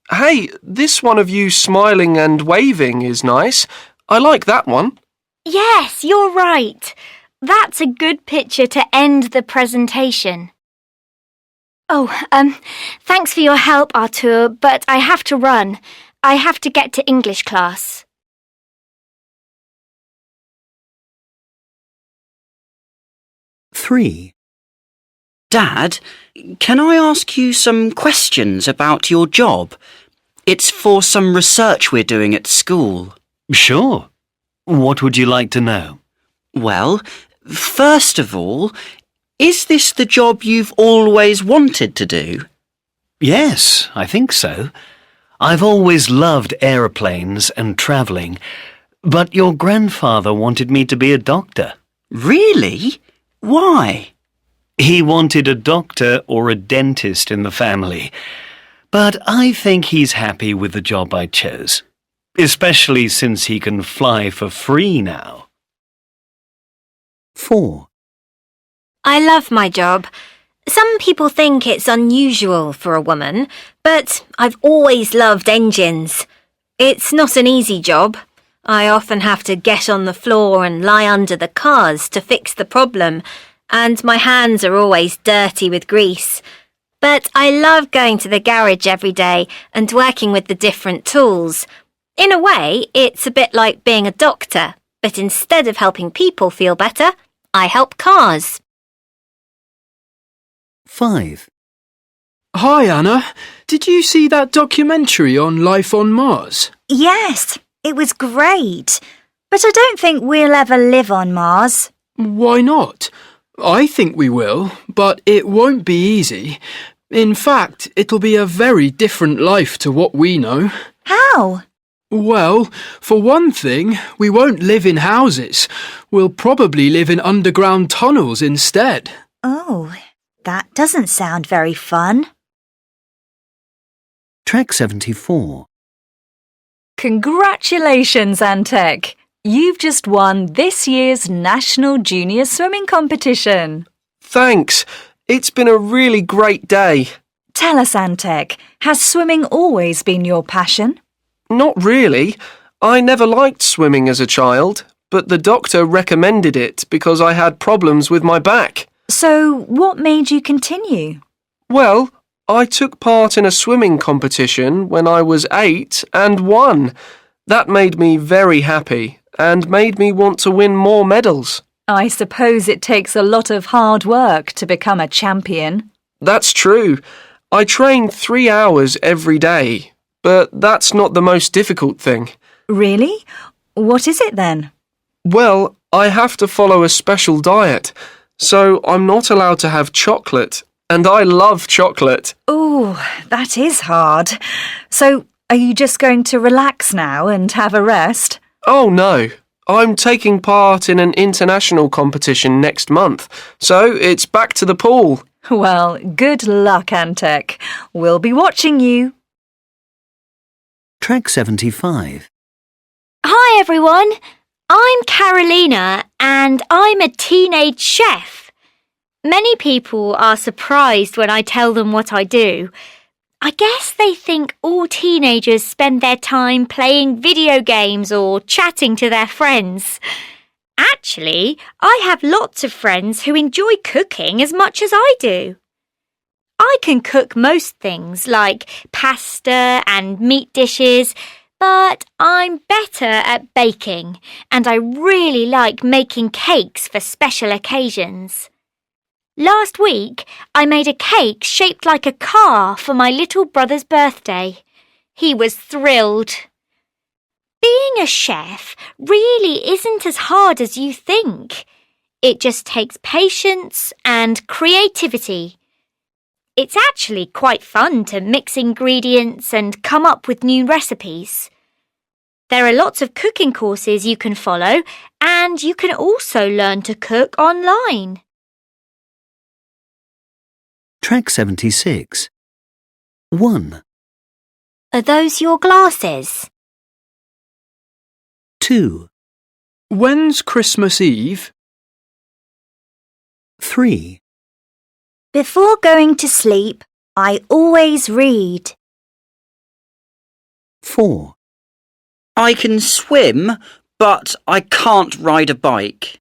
Hey, this one of you smiling and waving is nice. I like that one. Yes, you're right. That's a good picture to end the presentation. Thanks for your help, Artur, but I have to run. I have to get to English class. Three. Dad, can I ask you some questions about your job? It's for some research we're doing at school. Sure. What would you like to know? Well, first of all, is this the job you've always wanted to do? Yes, I think so. I've always loved aeroplanes and travelling, but your grandfather wanted me to be a doctor. Really? Why? He wanted a doctor or a dentist in the family, but I think he's happy with the job I chose, especially since he can fly for free now. 4. I love my job. Some people think it's unusual for a woman, but I've always loved engines. It's not an easy job. I often have to get on the floor and lie under the cars to fix the problem, and my hands are always dirty with grease. But I love going to the garage every day and working with the different tools. In a way, it's a bit like being a doctor, but instead of helping people feel better, I help cars. 5. Hi, Anna. Did you see that documentary on life on Mars? Yes, it was great. But I don't think we'll ever live on Mars. Why not? I think we will, but it won't be easy. In fact, it'll be a very different life to what we know. How? Well, for one thing, we won't live in houses. We'll probably live in underground tunnels instead. Oh, that doesn't sound very fun. Track 74. Congratulations, Antek! You've just won this year's National Junior Swimming Competition. Thanks. It's been a really great day. Tell us, Antek, has swimming always been your passion? Not really. I never liked swimming as a child, but the doctor recommended it because I had problems with my back. So, what made you continue? Well, I took part in a swimming competition when I was 8 and won. That made me very happy and made me want to win more medals. I suppose it takes a lot of hard work to become a champion. That's true. I train 3 hours every day, but that's not the most difficult thing. Really? What is it then? Well, I have to follow a special diet, so I'm not allowed to have chocolate, and I love chocolate. Oh, that is hard. So, are you just going to relax now and have a rest? Oh no, I'm taking part in an international competition next month, so it's back to the pool. Well, good luck, Antek. We'll be watching you. Track 75. Hi, everyone. I'm Carolina, and I'm a teenage chef. Many people are surprised when I tell them what I do. I guess they think all teenagers spend their time playing video games or chatting to their friends. Actually, I have lots of friends who enjoy cooking as much as I do. I can cook most things like pasta and meat dishes, but I'm better at baking, and I really like making cakes for special occasions. Last week, I made a cake shaped like a car for my little brother's birthday. He was thrilled. Being a chef really isn't as hard as you think. It just takes patience and creativity. It's actually quite fun to mix ingredients and come up with new recipes. There are lots of cooking courses you can follow, and you can also learn to cook online. Track 76. 1, Are those your glasses? 2, When's Christmas Eve? 3, Before going to sleep, I always read. 4, I can swim, but I can't ride a bike.